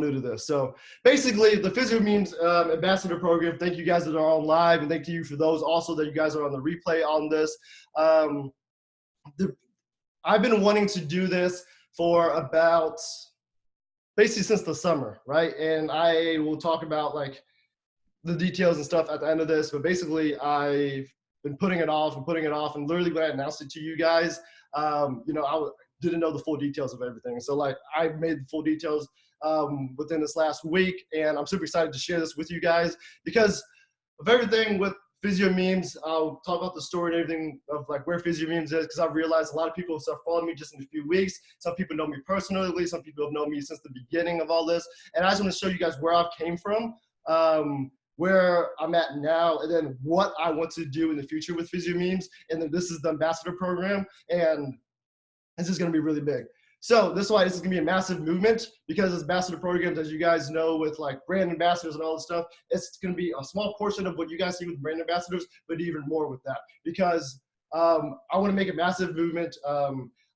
new to this. So basically, the PhysioMemes ambassador program, thank you guys that are on live, and thank you for those also that you guys are on the replay on this. I've been wanting to do this for about basically since the summer, right? And I will talk about like the details and stuff at the end of this, but basically I've been putting it off and putting it off, and literally when I announced it to you guys, you know, I didn't know the full details of everything. So like I made the full details within this last week, and I'm super excited to share this with you guys because of everything with PhysioMemes. I'll talk about the story and everything of like where PhysioMemes is, because I've realized a lot of people start following me just in a few weeks. Some people know me personally, some people have known me since the beginning of all this, and I just want to show you guys where I've came from, where I'm at now, and then what I want to do in the future with PhysioMemes. And then this is the ambassador program, and this is going to be really big. So this is why this is going to be a massive movement, because as ambassador programs, as you guys know, with like brand ambassadors and all this stuff, it's going to be a small portion of what you guys see with brand ambassadors, but even more with that, because I want to make a massive movement.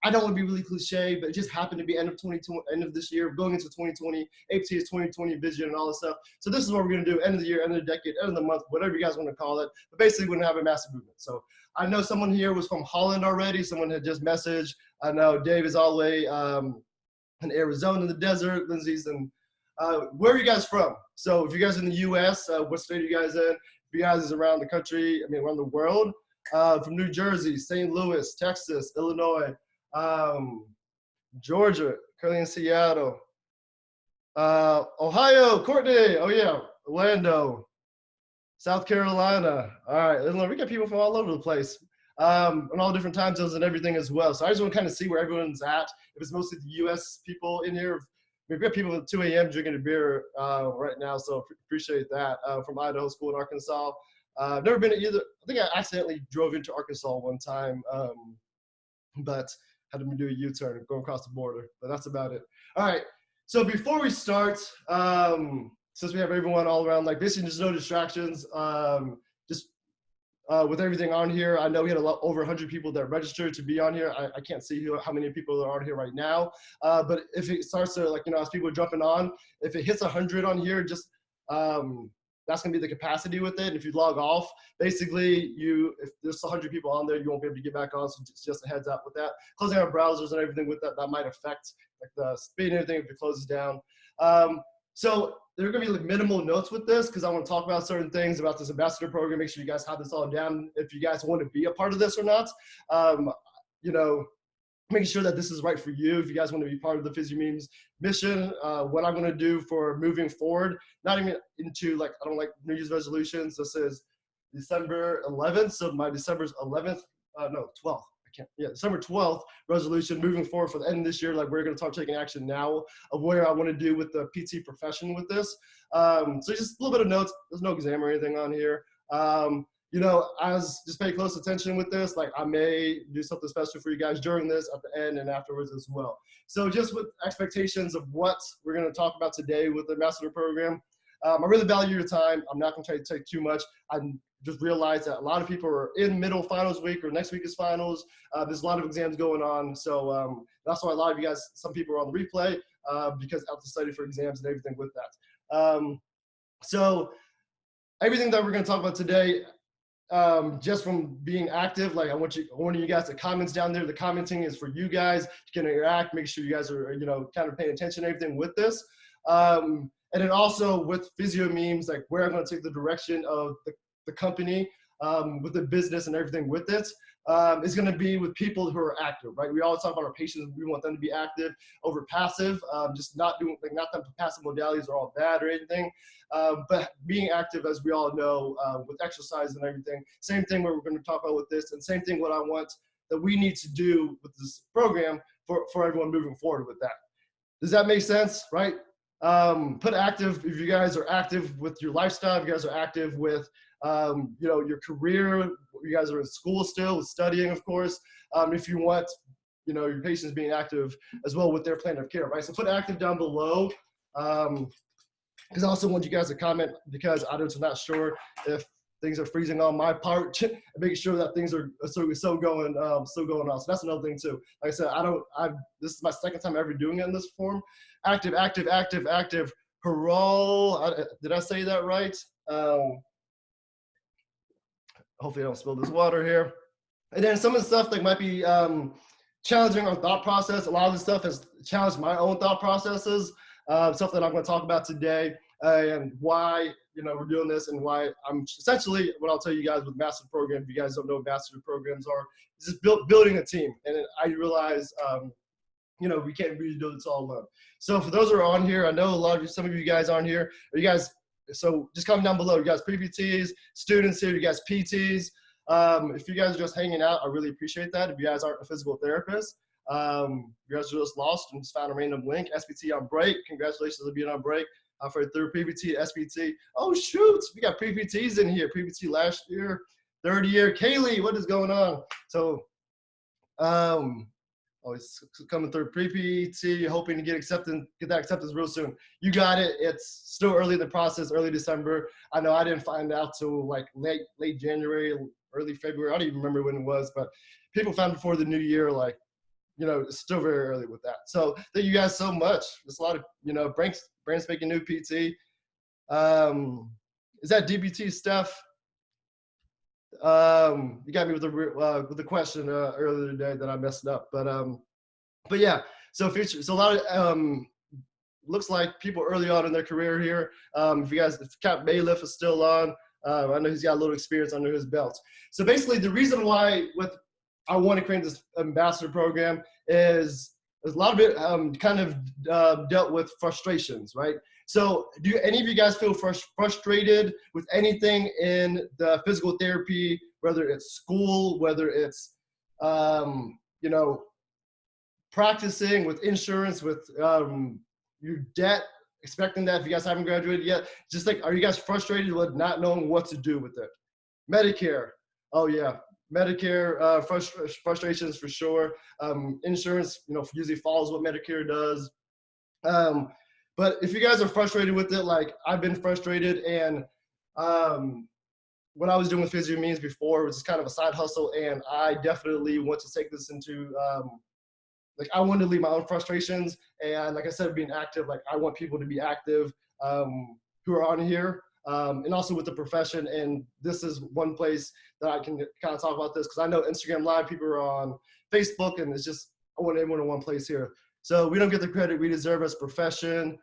I don't want to be really cliche, but it just happened to be end of 2020, end of this year, going into 2020, APT is 2020 vision and all this stuff. So this is what we're going to do, end of the year, end of the decade, end of the month, whatever you guys want to call it. But basically, we're going to have a massive movement. So I know someone here was from Holland already. Someone had just messaged. I know Dave is all the way in Arizona in the desert. Lindsay's in, where are you guys from? So if you guys are in the US, what state are you guys in? If you guys is around the country, I mean, around the world, from New Jersey, St. Louis, Texas, Illinois, Georgia, currently in Seattle, Ohio, Courtney, oh yeah, Orlando, South Carolina. All right, Illinois, we got people from all over the place, and all different time zones and everything as well. So I just want to kind of see where everyone's at. If it's mostly the U.S. people in here, we've got people at 2 a.m. drinking a beer right now, so appreciate that, from Idaho School in Arkansas. I've never been to either. I think I accidentally drove into Arkansas one time, but had to do a U-turn, go across the border, but that's about it. All right, so before we start, since we have everyone all around, like basically just no distractions, just with everything on here, I know we had over 100 people that registered to be on here. I can't see how many people are on here right now, but if it starts to, like, you know, as people are jumping on, if it hits 100 on here, just that's gonna be the capacity with it. If you log off, basically if there's 100 people on there, you won't be able to get back on. So just a heads up with that. Closing our browsers and everything with that might affect like the speed and everything if it closes down. So there are gonna be like minimal notes with this, because I want to talk about certain things about this ambassador program. Make sure you guys have this all down if you guys want to be a part of this or not. You know, making sure that this is right for you. If you guys want to be part of the PhysioMemes mission, what I'm going to do for moving forward, not even into like, I don't like New Year's resolutions. This is December 11th. So my December's 11th, no, 12th. December 12th resolution moving forward for the end of this year. Like, we're going to start taking action now of where I want to do with the PT profession with this. So just a little bit of notes. There's no exam or anything on here. You know, just pay close attention with this. Like, I may do something special for you guys during this, at the end, and afterwards as well. So just with expectations of what we're going to talk about today with the ambassador program, I really value your time. I'm not going to try to take too much. I just realized that a lot of people are in middle finals week, or next week is finals. There's a lot of exams going on. So that's why a lot of you guys, some people are on the replay, because I have to study for exams and everything with that. So everything that we're going to talk about today, just from being active, like I want you guys to comments down there. The commenting is for you guys. You can interact, make sure you guys are, you know, kind of paying attention to everything with this. And then also with PhysioMemes, like where I'm going to take the direction of the company, with the business and everything with it, is going to be with people who are active, right? We always talk about our patients. We want them to be active over passive, just not doing, like, not that passive modalities are all bad or anything, but being active, as we all know, with exercise and everything. Same thing where we're going to talk about with this, and same thing what I want that we need to do with this program for everyone moving forward with that. Does that make sense, right? Put active if you guys are active with your lifestyle, if you guys are active with you know, your career, you guys are in school still, studying, of course. If you want, you know, your patients being active as well with their plan of care, right? So put active down below, because I also want you guys to comment, because I'm not sure if things are freezing on my part, and making sure that things are still going on. So that's another thing too. Like I said, this is my second time ever doing it in this form. Active, active, active, active. Hurrah! Did I say that right? Hopefully I don't spill this water here. And then some of the stuff that might be challenging our thought process. A lot of the stuff has challenged my own thought processes. Stuff that I'm going to talk about today, and why we're doing this, and why I'm essentially what I'll tell you guys with master program. If you guys don't know what master programs are, it's just building a team. And I realize we can't really do this all alone. So for those who are on here, I know some of you guys aren't here. Are you guys? So just comment down below. You guys pre-PTs, students here. You guys PTs. If you guys are just hanging out, I really appreciate that. If you guys aren't a physical therapist, you guys are just lost and just found a random link. SPT on break. Congratulations on being on break. Through pre-PT to SPT. Oh shoot, we got pre-PTs in here. Pre-PT last year, third year. Kaylee, what is going on? So, always coming through pre-PT, hoping to get that acceptance real soon. You got it. It's still early in the process, early December. I know I didn't find out till like late January, early February. I don't even remember when it was, but people found it before the new year. Like, it's still very early with that. So thank you guys so much. There's a lot of brand spanking new PT. Is that DBT Steph? You got me with the question earlier today that I messed up, but yeah. So a lot of looks like people early on in their career here. If Cap Bailiff is still on, I know he's got a little experience under his belt. So basically, the reason why I want to create this ambassador program is a lot of it kind of dealt with frustrations, right? So do any of you guys feel frustrated with anything in the physical therapy, whether it's school, whether it's, practicing with insurance, with your debt, expecting that if you guys haven't graduated yet? Just like, are you guys frustrated with not knowing what to do with it? Medicare, oh yeah. Medicare frustrations for sure. Insurance, usually follows what Medicare does. But if you guys are frustrated with it, like I've been frustrated, and what I was doing with Physio Means before was just kind of a side hustle, and I definitely want to take this into I want to leave my own frustrations, and like I said, being active. Like I want people to be active who are on here. And also with the profession, and this is one place that I can kind of talk about this, because I know Instagram Live people are on Facebook, and it's just, I want everyone in one place here. So we don't get the credit we deserve as a profession.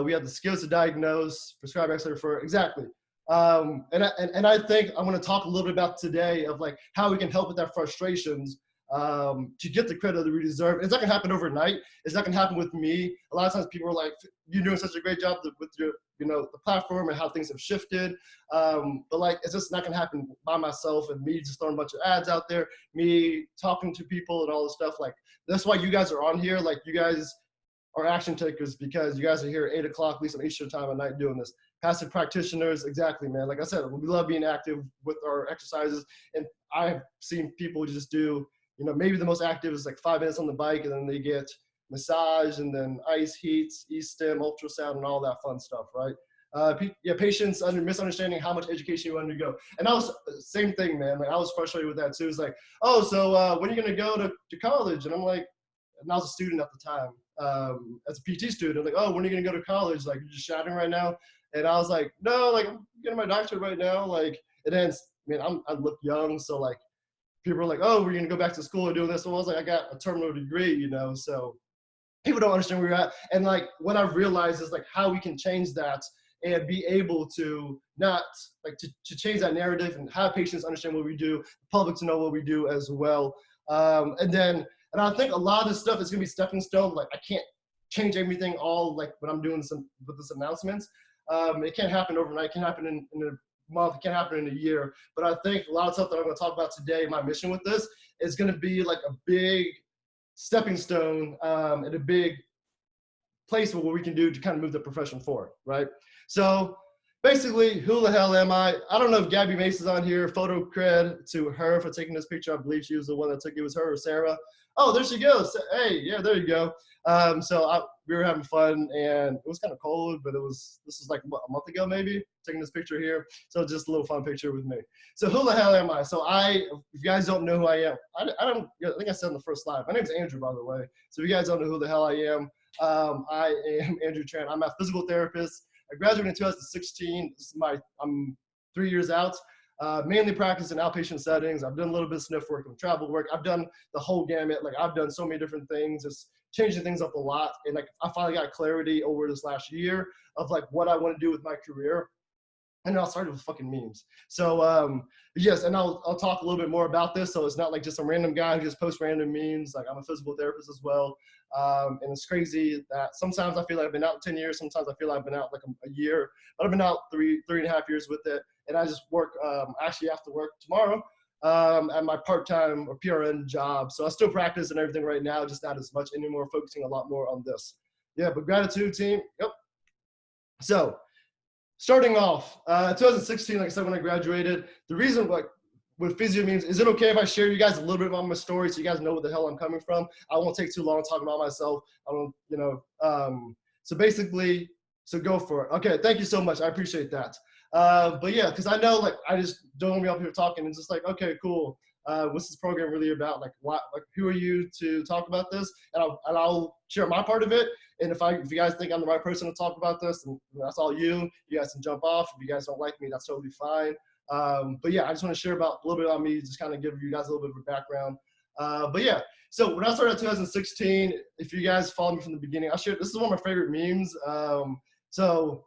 We have the skills to diagnose, prescribe, actually refer. Exactly. And I think I'm going to talk a little bit about today of like how we can help with that frustrations to get the credit that we deserve. It's not going to happen overnight. It's not going to happen with me. A lot of times people are like, you're doing such a great job with your, the platform and how things have shifted. But like, it's just not going to happen by myself and me just throwing a bunch of ads out there, me talking to people and all this stuff. Like, that's why you guys are on here. Like, you guys are action takers, because you guys are here at 8 o'clock, at least on Eastern time at night, doing this. Passive practitioners, exactly, man. Like I said, we love being active with our exercises. And I've seen people just do, maybe the most active is like 5 minutes on the bike, and then they get massage, and then ice, heats, e-stim, ultrasound, and all that fun stuff, right? Patients misunderstanding how much education you undergo. And I was, same thing, man. Like, I was frustrated with that too. It's like, oh, so when are you going to go to college? And I'm like, and I was a student at the time, as a PT student. I'm like, oh, when are you going to go to college? Like, you're just shouting right now? And I was like, no, like, I'm getting my doctorate right now. Like, and then, I look young, so like, people are like, oh, we're going to go back to school and doing this. So I was like, I got a terminal degree, so people don't understand where you're at. And like, what I've realized is like how we can change that and be able to not like to change that narrative and have patients understand what we do, the public to know what we do as well. And I think a lot of this stuff is going to be stepping stone. Like, I can't change everything all like when I'm doing with this announcements. It can't happen overnight. It can happen in a month. It can't happen in a year. But I think a lot of stuff that I'm going to talk about today, my mission with this, is going to be like a big stepping stone and a big place where we can do to kind of move the profession forward, right? So basically, who the hell am I? I don't know if Gabby Mace is on here. Photo cred to her for taking this picture. I believe she was the one that took it. It was her or Sarah. Oh, there she goes. Hey, yeah, there you go. We were having fun, and it was kind of cold, but this was like what, a month ago maybe, taking this picture here. So just a little fun picture with me. So who the hell am I? So if you guys don't know who I am, I think I said in the first slide. My name's Andrew, by the way. So if you guys don't know who the hell I am, I am Andrew Tran. I'm a physical therapist. I graduated in 2016. I'm 3 years out. Mainly practice in outpatient settings. I've done a little bit of sniff work and travel work. I've done the whole gamut. Like I've done so many different things, just changing things up a lot. And like I finally got clarity over this last year of like what I want to do with my career. And then I'll start with fucking memes. So yes, and I'll talk a little bit more about this. So it's not like just some random guy who just posts random memes. Like I'm a physical therapist as well. And it's crazy that sometimes I feel like I've been out 10 years. Sometimes I feel like I've been out like a year, but I've been out three and a half years with it. And I just work, actually have to work tomorrow at my part-time or PRN job. So I still practice and everything right now, just not as much anymore, focusing a lot more on this. Yeah, but gratitude team, yep. So starting off, 2016, like I said, when I graduated, the reason like with physio memes, is it okay if I share you guys a little bit about my story so you guys know what the hell I'm coming from? I won't take too long talking about myself. I don't, so basically, so go for it. Okay, thank you so much. I appreciate that. But yeah, because I know like I just don't want to be up here talking and just like, okay, cool. What's this program really about? Like, what? Like, who are you to talk about this? And I'll share my part of it. And if you guys think I'm the right person to talk about this, then that's all you. You guys can jump off. If you guys don't like me, that's totally fine. But yeah, I just want to share a little bit on me, just kind of give you guys a little bit of a background. But yeah, so when I started in 2016, if you guys followed me from the beginning, I'll share. This is one of my favorite memes. So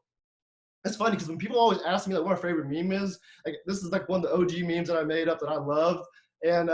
it's funny because when people always ask me like what my favorite meme is, like this is like one of the OG memes that I made up that I loved. And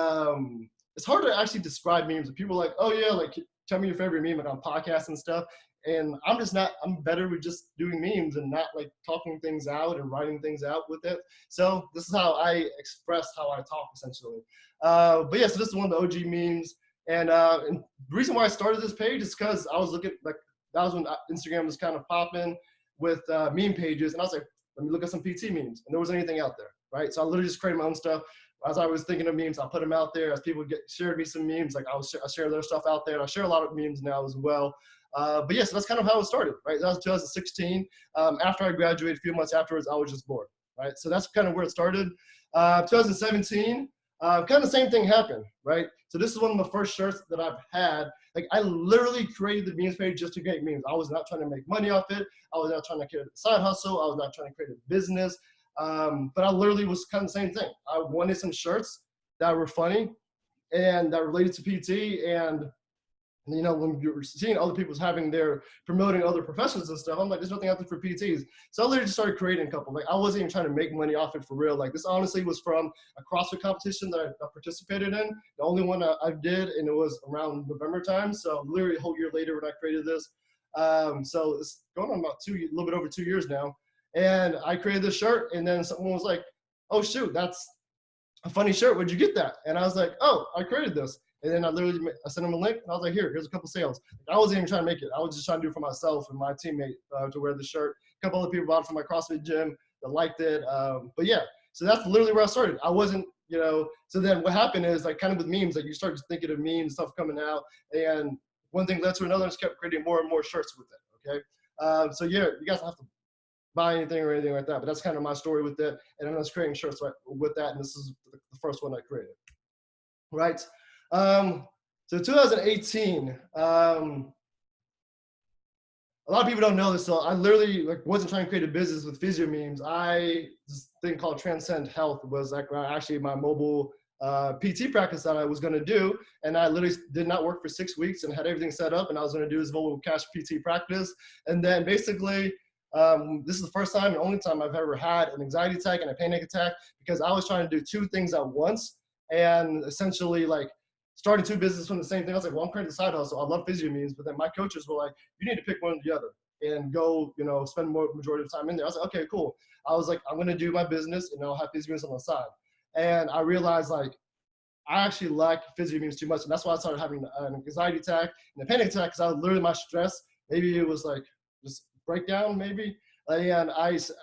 it's hard to actually describe memes. People are like, oh yeah, like tell me your favorite meme like on podcasts and stuff. And I'm better with just doing memes and not like talking things out and writing things out with it. So this is how I express how I talk essentially. But yeah, so this is one of the OG memes. And the reason why I started this page is because I was looking like, that was when Instagram was kind of popping with meme pages. And I was like, let me look at some PT memes. And there wasn't anything out there, right? So I literally just created my own stuff. As I was thinking of memes, I put them out there. As people shared me some memes, like I share their stuff out there. And I share a lot of memes now as well. But yeah, so that's kind of how it started, right? That was 2016. After I graduated, a few months afterwards, I was just bored, right? So that's kind of where it started. 2017, kind of the same thing happened, right? So this is one of the first shirts that I've had. Like I literally created the memes page just to create memes. I was not trying to make money off it. I was not trying to create a side hustle. I was not trying to create a business. But I literally was kind of the same thing. I wanted some shirts that were funny and that related to PT. And you know, when you're seeing other people's promoting other professions and stuff, I'm like, there's nothing out there for PTs. So I literally just started creating a couple. Like I wasn't even trying to make money off it for real. Like this honestly was from a CrossFit competition that I participated in. The only one I did, and it was around November time. So literally a whole year later when I created this. So it's going on about a little bit over 2 years now. And I created this shirt, and then someone was like, oh shoot, that's a funny shirt. Where'd you get that? And I was like, oh, I created this. And then I sent him a link, and I was like, here's a couple sales. I wasn't even trying to make it. I was just trying to do it for myself and my teammate to wear the shirt. A couple other people bought it from my CrossFit gym that liked it. But yeah, so that's literally where I started. I wasn't, so then what happened is like kind of with memes, like you start thinking of memes, stuff coming out, and one thing led to another and just kept creating more and more shirts with it, okay? So yeah, you guys don't have to buy anything or anything like that, but that's kind of my story with it. And I'm just creating shirts with that, and this is the first one I created, right? So 2018, a lot of people don't know this, so I literally wasn't trying to create a business with physio memes. This thing called Transcend Health was like actually my mobile PT practice that I was going to do, and I literally did not work for 6 weeks and had everything set up, and I was going to do this mobile cash PT practice. And then basically, this is the first time and only time I've ever had an anxiety attack and a panic attack because I was trying to do two things at once, and essentially like starting two businesses from the same thing. I was like, well, I'm creating a side hustle. I love physio memes, but then my coaches were like, you need to pick one or the other and go, spend more majority of the time in there. I was like, okay, cool. I was like, I'm going to do my business and I'll have physio memes on the side. And I realized like, I actually like physio memes too much. And that's why I started having an anxiety attack and a panic attack because I was literally my stress. Maybe it was like just breakdown maybe. And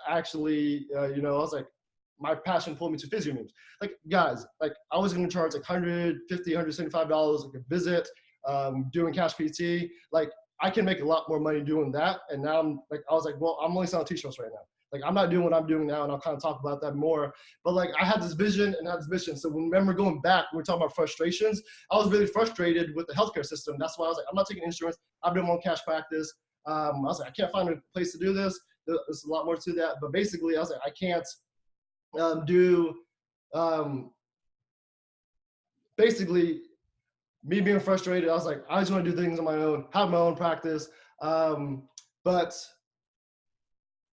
actually, you know, I was like, my passion pulled me to physio memes. Like, guys, like I was going to charge like $150, $175 like a visit, doing cash PT. Like, I can make a lot more money doing that. And now I was like, well, I'm only selling t-shirts right now. Like, I'm not doing what I'm doing now, and I'll kind of talk about that more. But like, I had this vision and had this mission. So remember going back, we were talking about frustrations. I was really frustrated with the healthcare system. That's why I was like, I'm not taking insurance. I'm doing my own cash practice. I was like, I can't find a place to do this. There's a lot more to that. But basically, I was like, I can't basically me being frustrated. I was like, I just want to do things on my own, have my own practice. But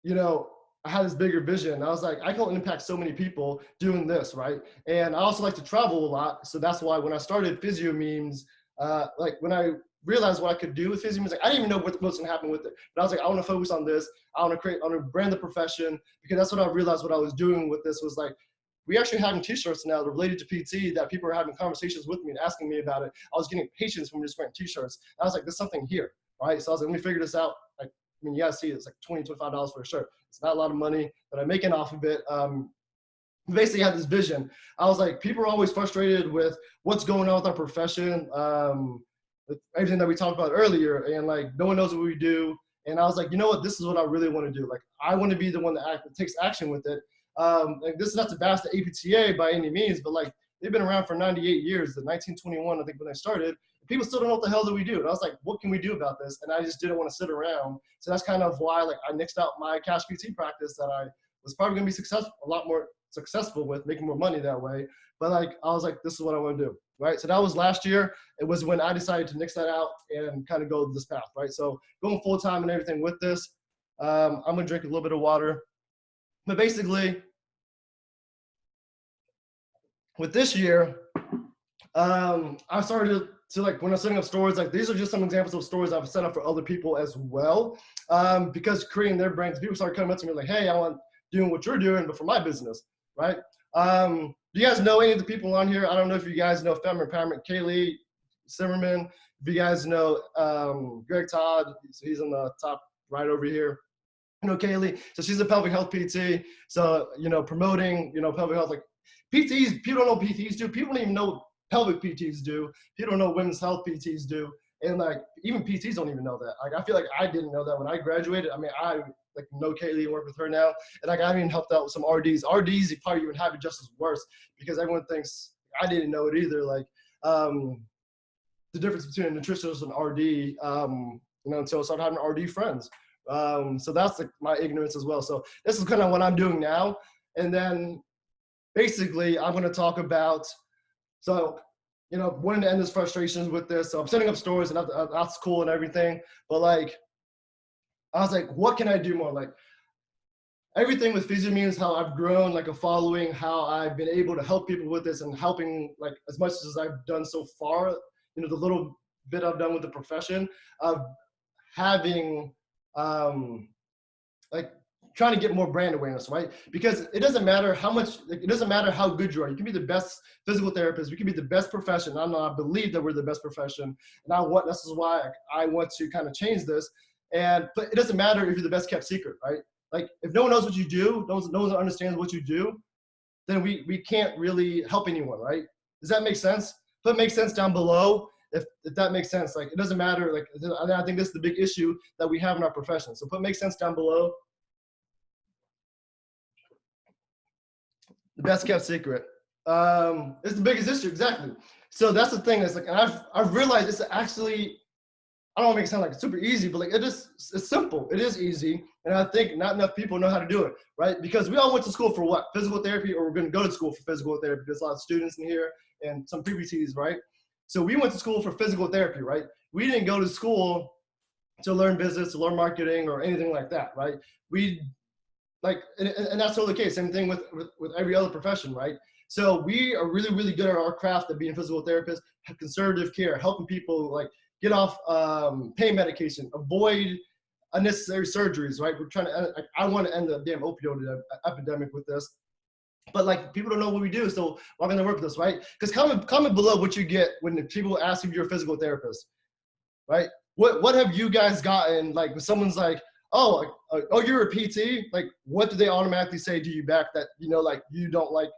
you know, I had this bigger vision. I was like, I can impact so many people doing this, right? And I also like to travel a lot. So that's why when I started Physio Memes, like when I realized what I could do with Physio Memes, like I didn't even know what's going to happen with it. But I was like, I want to focus on this. I want to brand the profession, because that's what I realized what I was doing with this was like, we actually having t-shirts now related to PT that people are having conversations with me and asking me about it. I was getting patients from just wearing t-shirts. I was like, there's something here, right? So I was like, let me figure this out. Like, I mean, you guys see it's like $20, $25 for a shirt. It's not a lot of money, but I'm making off of it. Basically had this vision. I was like, people are always frustrated with what's going on with our profession, with everything that we talked about earlier, and like no one knows what we do. And I was like, you know what, this is what I really want to do. Like, I want to be the one that takes action with it. Like, this is not to bash the APTA by any means, but like they've been around for 98 years, the 1921, I think, when they started. People still don't know what the hell do we do. And I was like, what can we do about this? And I just didn't want to sit around. So that's kind of why like I nixed out my cash PT practice that I was probably going to be successful, a lot more successful with, making more money that way. But like, I was like, this is what I want to do, right? So that was last year. It was when I decided to nix that out and kind of go this path, right? So going full time and everything with this, I'm going to drink a little bit of water. But basically, with this year, I started to like, when I'm setting up stories, like these are just some examples of stories I've set up for other people as well. Because creating their brands, people start coming up to me like, hey, I want doing what you're doing, but for my business, right? Do you guys know any of the people on here? I don't know if you guys know Femmer Empowerment, Kaylee Zimmerman. If you guys know Greg Todd, so he's on the top right over here. You know Kaylee, so she's a pelvic health PT. So, you know, promoting, you know, pelvic health, like PTs, people don't know PTs do. People don't even know pelvic PTs do. People don't know women's health PTs do. And like, even PTs don't even know that. Like, I feel like I didn't know that when I graduated. I mean, I like know Kaylee and work with her now. And like, I even helped out with some RDs. RDs, you probably even have it just as worse, because everyone thinks I didn't know it either. Like, the difference between a nutritionist and RD, you know, until I started having RD friends. So that's like my ignorance as well. So this is kind of what I'm doing now. And then basically I'm going to talk about, so, you know, wanting to end this frustrations with this. So I'm setting up stores, and that's cool and everything. But like, I was like, what can I do more? Like, everything with Physio Memes, how I've grown like a following, how I've been able to help people with this, and helping like as much as I've done so far, you know, the little bit I've done with the profession of having, like trying to get more brand awareness, right? Because it doesn't matter how much, like, it doesn't matter how good you are. You can be the best physical therapist. We can be the best profession. I believe that we're the best profession. And this is why I want to kind of change this. But it doesn't matter if you're the best kept secret, right? Like, if no one knows what you do, no one understands what you do, then we can't really help anyone, right? Does that make sense? Put make sense down below if that makes sense. Like, it doesn't matter. Like, I think this is the big issue that we have in our profession. So put make sense down below. The best kept secret. It's the biggest issue, exactly. So that's the thing. It's like, and I've realized it's actually, I don't want to make it sound like it's super easy, but like it's simple. It is easy. And I think not enough people know how to do it, right? Because we all went to school for what? Physical therapy, or we're going to go to school for physical therapy. There's a lot of students in here and some pre-PTs, right? So we went to school for physical therapy, right? We didn't go to school to learn business, to learn marketing, or anything like that, right? And that's totally the case. Same thing with every other profession, right? So we are really, really good at our craft of being physical therapists, have conservative care, helping people like get off pain medication, avoid unnecessary surgeries, right? We're trying to, I want to end the damn opioid epidemic with this. But like, people don't know what we do, so we're going to work with us, right? Because comment below what you get when people ask if you're a physical therapist, right? What have you guys gotten, like, when someone's like, oh, oh, you're a PT? Like, what do they automatically say to you back that, like you don't like,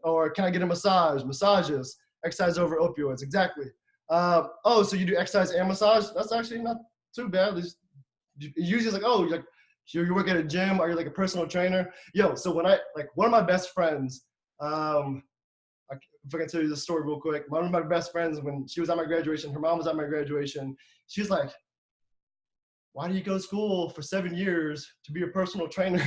or can I get a massage? Massages, exercise over opioids, exactly. Oh, so you do exercise and massage? That's actually not too bad. Usually it's like, oh, you work at a gym, are you like a personal trainer? Yo, so when one of my best friends, if I can tell you this story real quick, one of my best friends, when she was at my graduation, her mom was at my graduation, she's like, why do you go to school for 7 years to be a personal trainer?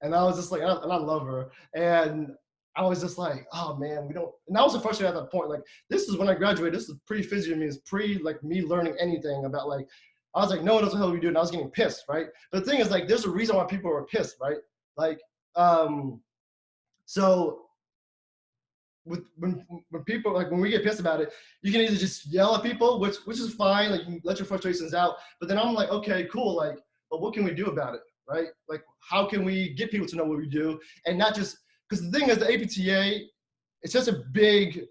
And I was just like, and I love her. And I was just like, oh man, we don't, and I was frustrated at that point. Like, this is when I graduated, this is pre-physio, to me, it's pre like me learning anything about like, I was like, no one knows what the hell we do, and I was getting pissed, right? But the thing is, like, there's a reason why people are pissed, right? Like, so when people, like, when we get pissed about it, you can either just yell at people, which is fine, like, you can let your frustrations out. But then I'm like, okay, cool, like, but what can we do about it, right? Like, how can we get people to know what we do, and not just, because the thing is, the APTA, it's just a big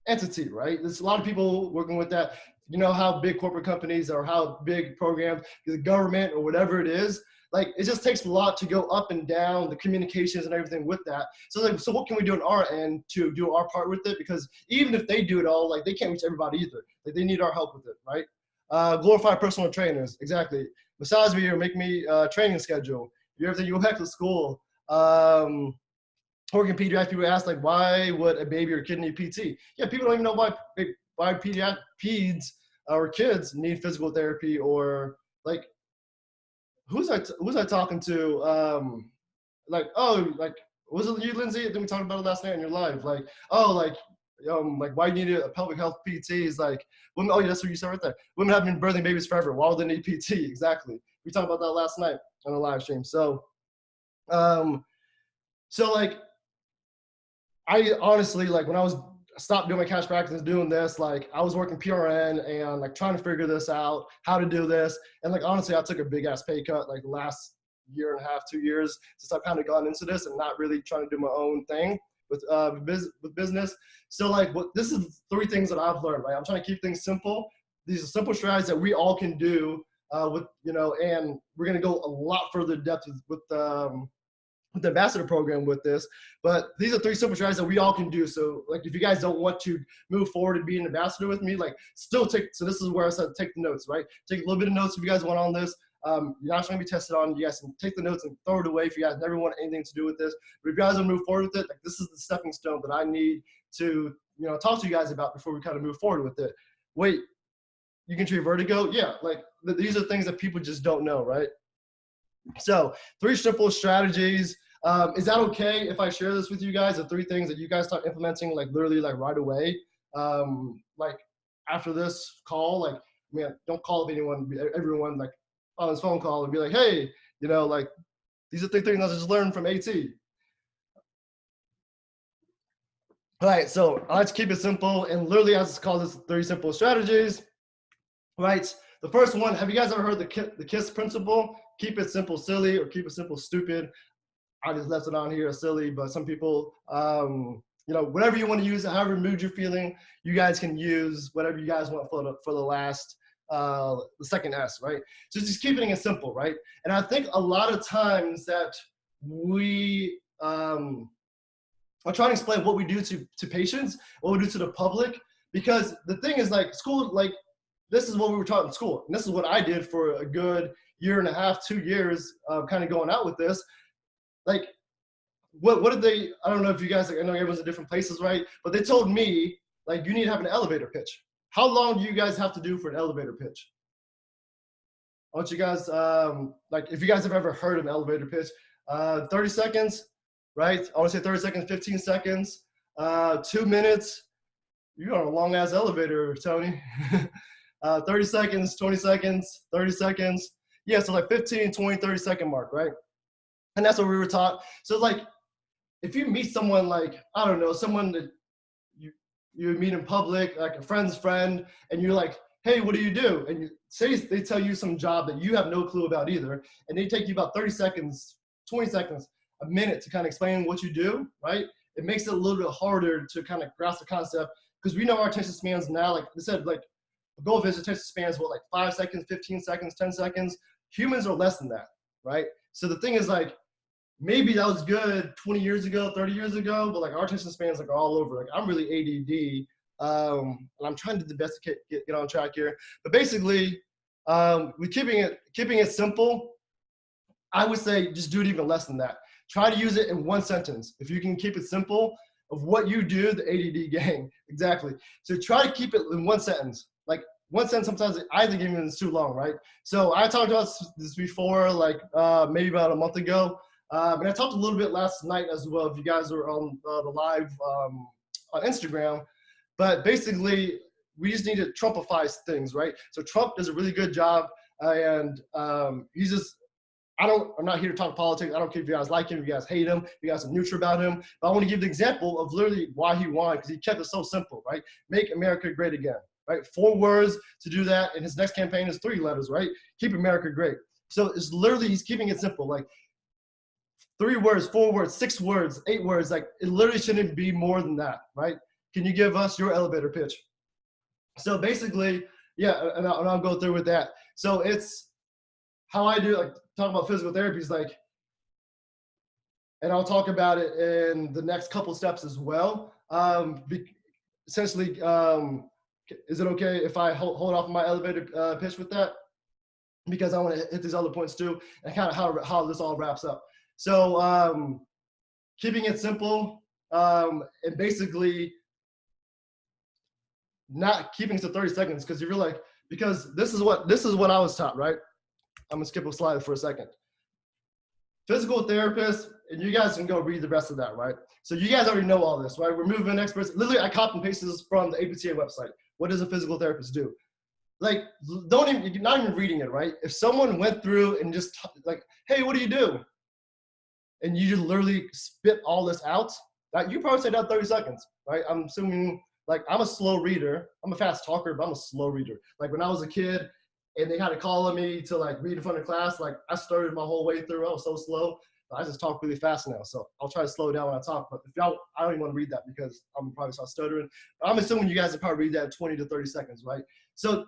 entity, right? There's a lot of people working with that. You know how big corporate companies or how big programs, the government or whatever it is, like, it just takes a lot to go up and down the communications and everything with that. So like, so what can we do on our end to do our part with it? Because even if they do it all, like, they can't reach everybody either. Like, they need our help with it, right? Glorify personal trainers, exactly. Massage me or make me a training schedule. You ever think you go back to school? Working pediatrics, people ask, like, why would a baby or kid need PT? Yeah, people don't even know why peds or kids need physical therapy, or like, who's I talking to? Like, oh, like, was it you, Lindsay? I think we talked about it last night in your live. Like, oh, like why do you need a pelvic health PT? Is like, women. Oh, yeah, that's what you said right there. Women have been birthing babies forever. Why would they need PT? Exactly. We talked about that last night on a live stream. So, like, I honestly, like, when I stopped doing my cash practice and doing this, like, I was working PRN and like trying to figure this out, how to do this. And like, honestly, I took a big ass pay cut like the last year and a half, 2 years, since I've kind of gone into this and not really trying to do my own thing with business. So like, this is 3 things that I've learned, right? I'm trying to keep things simple. These are simple strategies that we all can do with, and we're going to go a lot further depth with the ambassador program with this, but these are 3 simple strategies that we all can do. So like, if you guys don't want to move forward and be an ambassador with me, like, still take, so this is where I said take the notes, right? Take a little bit of notes if you guys want on this. You're not going to be tested on. You guys can take the notes and throw it away if you guys never want anything to do with this. But if you guys want to move forward with it, like, this is the stepping stone that I need to, talk to you guys about before we kind of move forward with it. Wait, you can treat vertigo? Yeah, like, these are things that people just don't know, right? So 3 simple strategies. Is that okay if I share this with you guys? The 3 things that you guys start implementing, like, literally, like, right away. Like, after this call, like, man, don't call everyone like on this phone call and be like, hey, like, these are 3 things I just learned from AT. All right, so I like to keep it simple, and literally I just call this 3 simple strategies. Right. The first one, have you guys ever heard the KISS principle? Keep it simple, silly, or keep it simple, stupid. I just left it on here, silly, but some people, whatever you want to use, however mood you're feeling, you guys can use whatever you guys want for the last, the second S, right? So just keeping it simple, right? And I think a lot of times that we are trying to explain what we do to patients, what we do to the public, because the thing is, like, school, like, this is what we were taught in school. And this is what I did for a good 1.5 years, 2 years, kind of going out with this. Like, what did they, I don't know if you guys, like, I know everyone's in different places, right? But they told me, like, you need to have an elevator pitch. How long do you guys have to do for an elevator pitch? I want you guys, like, if you guys have ever heard of an elevator pitch, 30 seconds, right? I want to say 30 seconds, 15 seconds, 2 minutes. You're on a long ass elevator, Tony. 30 seconds, 20 seconds, 30 seconds. Yeah, so like 15, 20, 30 second mark, right? And that's what we were taught. So like, if you meet someone, like, I don't know, someone that you meet in public, like a friend's friend, and you're like, hey, what do you do? And you say they tell you some job that you have no clue about either, and they take you about 30 seconds, 20 seconds, a minute to kind of explain what you do, right? It makes it a little bit harder to kind of grasp the concept, because we know our attention spans now, like I said, like, the goal of his attention spans, what, like 5 seconds, 15 seconds, 10 seconds. Humans are less than that, right? So the thing is like, maybe that was good 20 years ago, 30 years ago, but like our attention spans like are all over. Like I'm really ADD, and I'm trying to do the best to get on track here. But basically, with keeping it simple, I would say just do it even less than that. Try to use it in one sentence. If you can keep it simple of what you do, the ADD gang, exactly. So try to keep it in one sentence. Like one sentence, sometimes I think even it's too long, right? So I talked about this before, like maybe about a month ago. And I talked a little bit last night as well, if you guys were on the live on Instagram. But basically, we just need to Trumpify things, right? So Trump does a really good job, and he's just, I'm not here to talk politics. I don't care if you guys like him, if you guys hate him, if you guys are neutral about him. But I want to give the example of literally why he won, because he kept it so simple, right? Make America great again, right? 4 words to do that, and his next campaign is 3 letters, right? Keep America great. So it's literally, he's keeping it simple. Like 3 words, 4 words, 6 words, 8 words, like it literally shouldn't be more than that, right? Can you give us your elevator pitch? So basically, yeah, and I'll go through with that. So it's how I do, like talk about physical therapy is like, and I'll talk about it in the next couple steps as well. Essentially, is it okay if I hold off my elevator pitch with that? Because I want to hit these other points too, and kind of how this all wraps up. So keeping it simple, and basically not keeping it to 30 seconds, because you're like, because this is what I was taught, right? I'm gonna skip a slide for a second. Physical therapists, and you guys can go read the rest of that, right? So you guys already know all this, right? We're movement experts. Literally, I copy and paste this from the APTA website. What does a physical therapist do? Like, not even reading it, right? If someone went through and just like, hey, what do you do? And you just literally spit all this out, that you probably say that 30 seconds, right? I'm assuming, like, I'm a slow reader. I'm a fast talker, but I'm a slow reader. Like when I was a kid and they had to call on me to like read in front of class, like I started my whole way through. I was so slow. I just talk really fast now. So I'll try to slow down when I talk. But if y'all, I don't even want to read that because I'm probably start stuttering. But I'm assuming you guys would probably read that in 20 to 30 seconds, right? So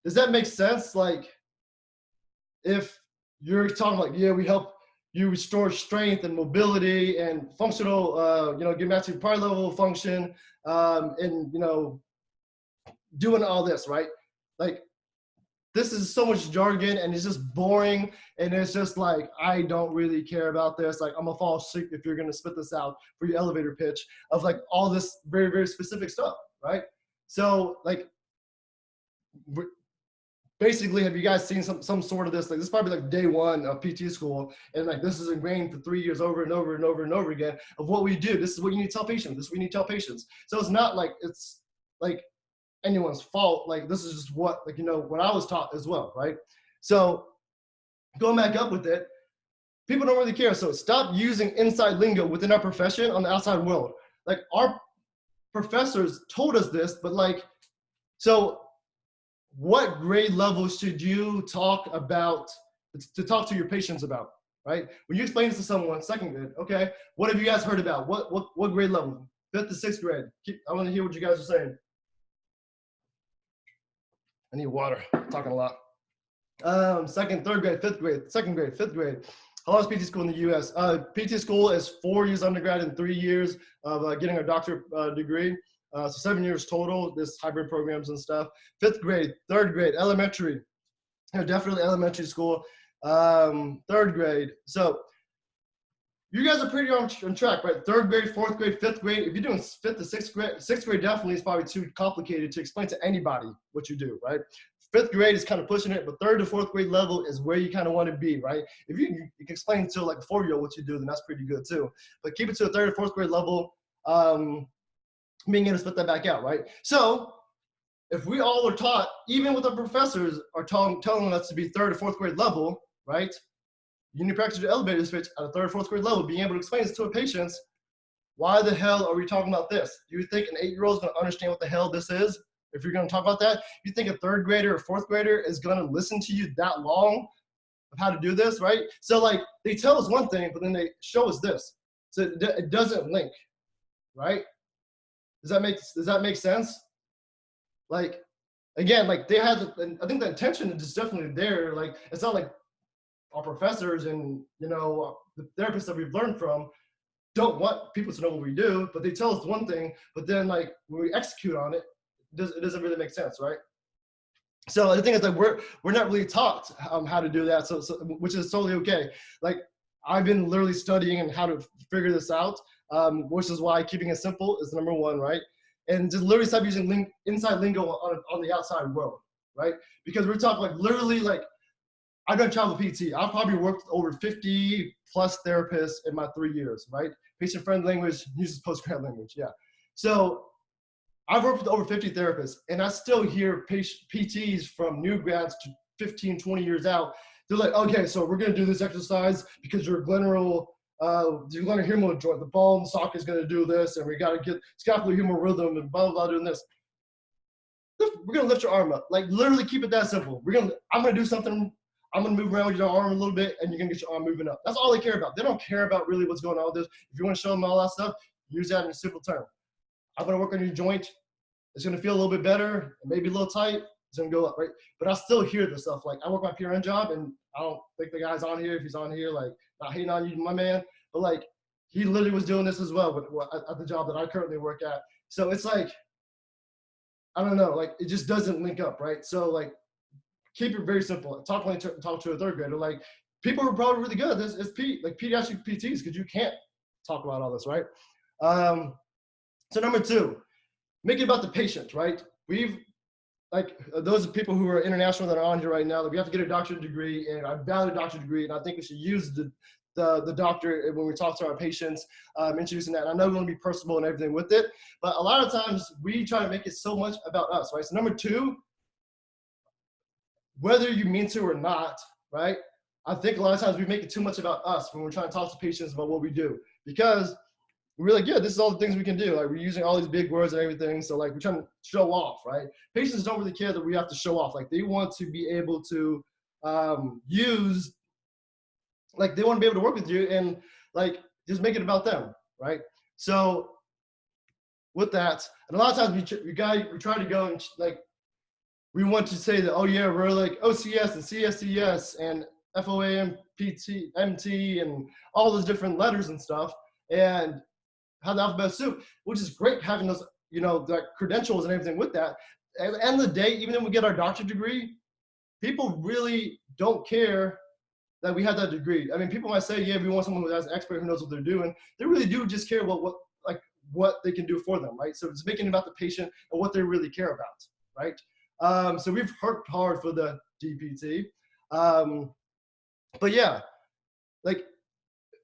does that make sense? Like if you're talking like, yeah, we help you restore strength and mobility and functional, get back to prior level of function, and doing all this, right? Like this is so much jargon and it's just boring, and it's just like, I don't really care about this. Like I'm gonna fall asleep if you're gonna spit this out for your elevator pitch of like all this very, very specific stuff, right? So like, basically, have you guys seen some sort of this? Like this is probably like day 1 of PT school, and like this is ingrained for 3 years over and over and over and over again of what we do. This is what you need to tell patients. This is what you need to tell patients. So it's not like it's like anyone's fault. Like this is just what what I was taught as well, right? So going back up with it, people don't really care. So stop using inside lingo within our profession on the outside world. Like our professors told us this, but like, so what grade level should you talk to your patients about, right? When you explain this to someone, 2nd grade, okay, what have you guys heard about? What grade level? 5th to 6th grade. I want to hear what you guys are saying. I need water. I'm talking a lot. 2nd, 3rd grade, 5th grade, 2nd grade, 5th grade. How long is PT school in the U.S.? PT school is 4 years undergrad and 3 years of getting a doctorate degree. So 7 years total, this hybrid programs and stuff. 5th grade, 3rd grade, elementary, definitely elementary school, 3rd grade. So you guys are pretty on track, right? 3rd grade, 4th grade, 5th grade. If you're doing 5th to 6th grade, 6th grade definitely is probably too complicated to explain to anybody what you do, right? 5th grade is kind of pushing it, but 3rd to 4th grade level is where you kind of want to be, right? If you can explain to like a 4-year-old what you do, then that's pretty good too. But keep it to a 3rd or 4th grade level, being able to split that back out, right? So if we all are taught, even with the professors are telling us to be 3rd or 4th grade level, right? You need to practice your elevator pitch at a 3rd or 4th grade level, being able to explain this to a patient. Why the hell are we talking about this? You think an 8-year-old is going to understand what the hell this is? If you're going to talk about that, you think a 3rd grader or 4th grader is going to listen to you that long of how to do this, right? So like they tell us one thing, but then they show us this. So it doesn't link, right? Does that make sense? Like, again, like they had, I think the intention is just definitely there. Like, it's not like our professors and, you know, the therapists that we've learned from don't want people to know what we do, but they tell us one thing, but then like when we execute on it, it doesn't really make sense, right? So the thing is, like, we're not really taught how to do that, so which is totally okay. Like, I've been literally studying and how to figure this out, which is why keeping it simple is number one, right? And just literally stop using inside lingo on the outside world, right? Because we're talking like literally like, I've done travel PT. I've probably worked with over 50 plus therapists in my 3 years, right? Patient-friendly language uses post-grad language, yeah. So I've worked with over 50 therapists, and I still hear PTs from new grads to 15, 20 years out. They're like, okay, so we're gonna do this exercise because your glenohumeral joint, the ball and socket is gonna do this, and we gotta get scapulohumeral rhythm and blah, blah, blah, doing this. We're gonna lift your arm up. Like, literally keep it that simple. I'm gonna do something, I'm gonna move around with your arm a little bit, and you're gonna get your arm moving up. That's all they care about. They don't care about really what's going on with this. If you wanna show them all that stuff, use that in a simple term. I'm gonna work on your joint. It's gonna feel a little bit better, maybe a little tight. It's gonna go up, right? But I still hear this stuff. Like, I work my PRN job, and I don't think the guy's on here. If he's on here, like, not hating on you, my man, but like, he literally was doing this as well at the job that I currently work at. So it's like, I don't know, like, it just doesn't link up, right? So like, keep it very simple. Talk to a third grader. Like, people are probably really good at this. It's pediatric PTs, because you can't talk about all this, right? So number two, make it about the patient, right? We've, like, those people who are international that are on here right now, like, we have to get a doctorate degree, and I value a doctorate degree, and I think we should use the doctor when we talk to our patients, introducing that. And I know we want to be personable and everything with it, but a lot of times we try to make it so much about us, right? So number two, whether you mean to or not, right? I think a lot of times we make it too much about us when we're trying to talk to patients about what we do, because we're like, yeah, this is all the things we can do. Like, we're using all these big words and everything. So like, we're trying to show off, right? Patients don't really care that we have to show off. Like, they want to be able to they want to be able to work with you and like, just make it about them, right? So with that, and a lot of times we try to go and like, we want to say that, oh yeah, we're like OCS and CSCS and FOAM, PT, MT, and all those different letters and stuff, and have the alphabet soup, which is great having those, you know, the credentials and everything with that. At the end of the day, even if we get our doctorate degree, people really don't care that we have that degree. I mean, people might say, yeah, we want someone who's an expert who knows what they're doing. They really do just care about what they can do for them, right? So it's making about the patient and what they really care about, right? So we've worked hard for the DPT. But yeah, like,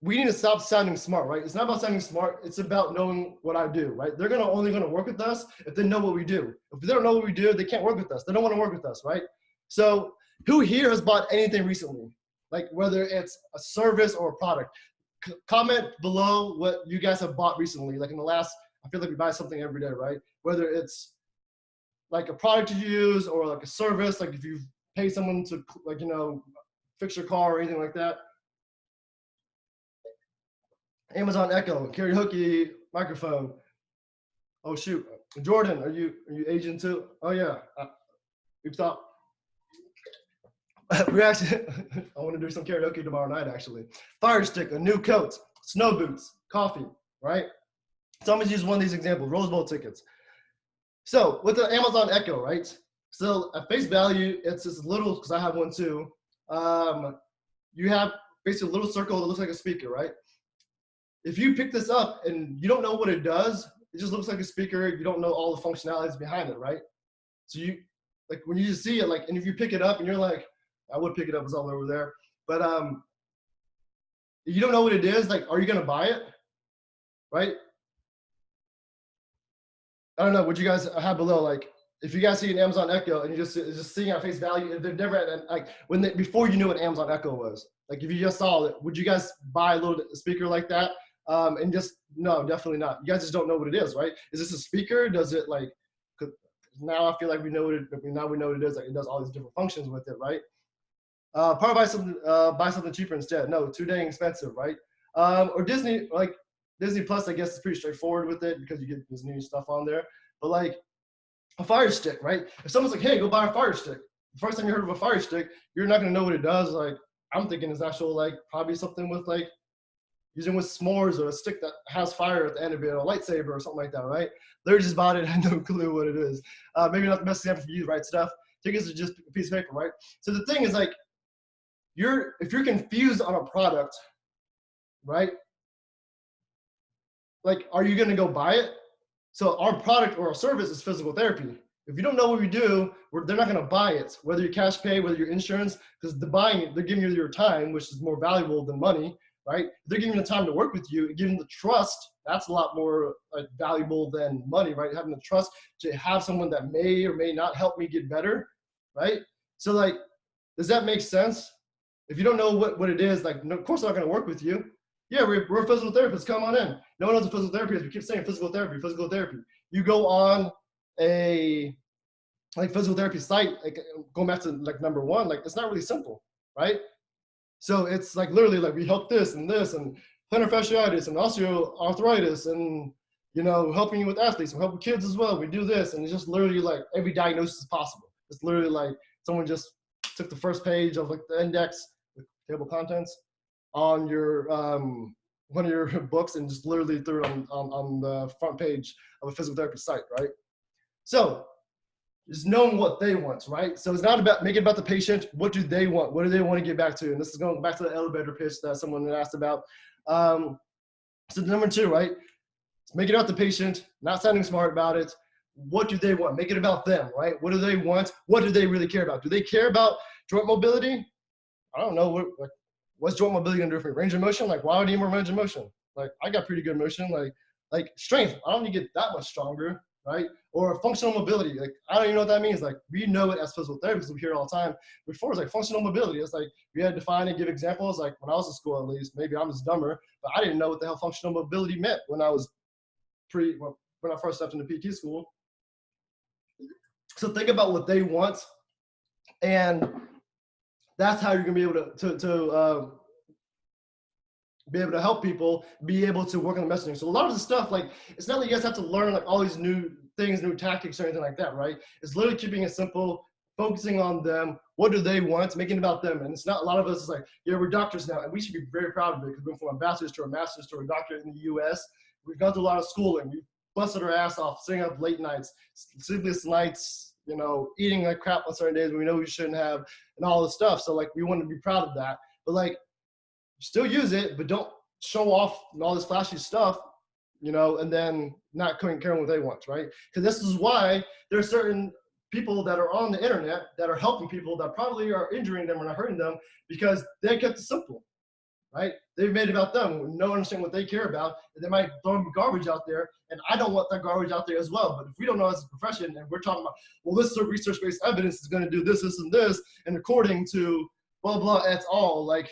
we need to stop sounding smart, right? It's not about sounding smart. It's about knowing what I do, right? They're only gonna work with us if they know what we do. If they don't know what we do, they can't work with us. They don't want to work with us, right? So who here has bought anything recently? Like, whether it's a service or a product. Comment below what you guys have bought recently. Like, in the last, I feel like we buy something every day, right? Whether it's like a product you use or like a service, like if you pay someone to, like, you know, fix your car or anything like that. Amazon Echo, karaoke microphone. Oh shoot, Jordan, are you Asian too? Oh yeah, we've thought. We're actually, I want to do some karaoke tomorrow night actually. Fire stick, a new coat, snow boots, coffee, right? So I'm gonna use one of these examples, Rose Bowl tickets. So with the Amazon Echo, right? So at face value, it's this little, because I have one too. You have basically a little circle that looks like a speaker, right? If you pick this up and you don't know what it does, it just looks like a speaker. You don't know all the functionalities behind it, right? So you, like, when you just see it, like, and if you pick it up and you're like, I would pick it up, it's all over there. But you don't know what it is, like, are you gonna buy it, right? I don't know what you guys have below. Like, if you guys see an Amazon Echo and it's just seeing at face value, if they've never had, like, before you knew what Amazon Echo was, like, if you just saw it, would you guys buy a little speaker like that? And just, no, definitely not. You guys just don't know what it is, right? Is this a speaker? Does it, like, now I feel like we know what it, now we know what it is. Like, it does all these different functions with it, right? Probably buy something cheaper instead. No, too dang expensive, right? Or Disney, like Disney Plus, I guess is pretty straightforward with it because you get Disney stuff on there. But like a Fire Stick, right? If someone's like, hey, go buy a Fire Stick, the first time you heard of a Fire Stick, you're not gonna know what it does. Like, I'm thinking is actual like probably something with like using with s'mores or a stick that has fire at the end of it, or a lightsaber or something like that, right? Literally just bought it, I had no clue what it is. Maybe not the best example for you, right? Stuff. Tickets are just a piece of paper, right? So the thing is like, if you're confused on a product, right? Like, are you gonna go buy it? So our product or our service is physical therapy. If you don't know what we do, they're not going to buy it, whether you cash pay, whether you're insurance, because the buying it, they're giving you your time, which is more valuable than money, right? If they're giving you the time to work with you, giving the trust, that's a lot more valuable than money, right? Having the trust to have someone that may or may not help me get better, right? So like, does that make sense? If you don't know what it is, like, of course, I'm not going to work with you. Yeah, we're physical therapists. Come on in. No one knows what physical therapy is. We keep saying physical therapy, physical therapy. You go on a like physical therapy site, like going back to like number one, like it's not really simple, right? So it's like literally like we help this and plantar fasciitis and osteoarthritis and helping you with athletes and helping kids as well. We do this and it's just literally like every diagnosis is possible. It's literally like someone just took the first page of like the index, the table of contents, on your one of your books and just literally threw it on the front page of a physical therapy site, right? So just knowing what they want, right? So it's not about making it about the patient. What do they want? What do they want to get back to? And this is going back to the elevator pitch that someone had asked about. So number two, right? Make it about the patient, not sounding smart about it. What do they want? Make it about them, right? What do they want? What do they really care about? Do they care about joint mobility? I don't know. What's joint mobility gonna do for me? Range of motion? Like, why would I need more range of motion? Like, I got pretty good motion. Like strength, I don't need to get that much stronger, right? Or functional mobility. Like, I don't even know what that means. Like, we know it as physical therapists. We hear it all the time. Before, it's like functional mobility. It's like we had to define and give examples. Like when I was in school, at least, maybe I'm just dumber, but I didn't know what the hell functional mobility meant when I was when I first stepped into PT school. So think about what they want, and that's how you're gonna be able to be able to help people be able to work on the messaging. So a lot of the stuff, like, it's not like you guys have to learn like all these new things, new tactics or anything like that, right? It's literally keeping it simple, focusing on them. What do they want? Making it about them. And it's not, a lot of us is like, yeah, we're doctors now, and we should be very proud of it because we went from a bachelor's to a master's to a doctorate in the US. We've gone through a lot of schooling. We've busted our ass off, staying up late nights, sleepless nights, eating like crap on certain days when we know we shouldn't have, and all this stuff. So like, we want to be proud of that. But like, still use it, but don't show off all this flashy stuff, and then not caring what they want, right? Because this is why there are certain people that are on the internet that are helping people that probably are injuring them or not hurting them because they kept it simple, right? They've made it about them, no one understanding what they care about, and they might throw garbage out there, and I don't want that garbage out there as well. But if we don't know as a profession, and we're talking about, well, this is research-based evidence is going to do this, this, and this, and according to blah, blah, et al., like,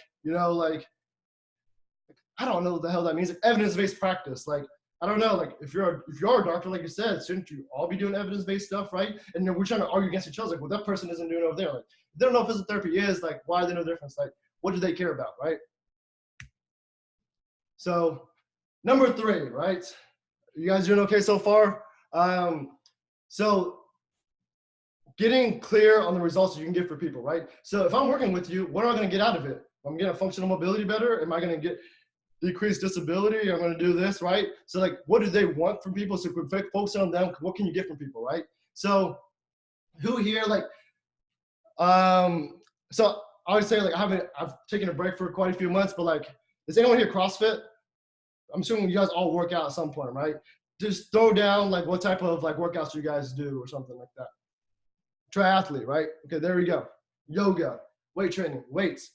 I don't know what the hell that means. Like, evidence-based practice. Like, I don't know. Like, if you're a doctor, like you said, shouldn't you all be doing evidence-based stuff, right? And then we're trying to argue against each other. Like, well, that person isn't doing it over there. Like, if they don't know what physical therapy is, like, why are they no difference? Like, what do they care about, right? So, number three, right? You guys doing okay so far? So, getting clear on the results you can get for people, right? So, if I'm working with you, what am I going to get out of it? I'm getting functional mobility better. Am I going to get decreased disability? I'm going to do this, right? So like, what do they want from people? So if we focus on them, what can you get from people, right? So who here, like, so I would say, like, I've taken a break for quite a few months, but like, does anyone here CrossFit? I'm assuming you guys all work out at some point, right? Just throw down like what type of like workouts you guys do or something like that. Triathlete, right? Okay, there we go. Yoga, weight training, weights,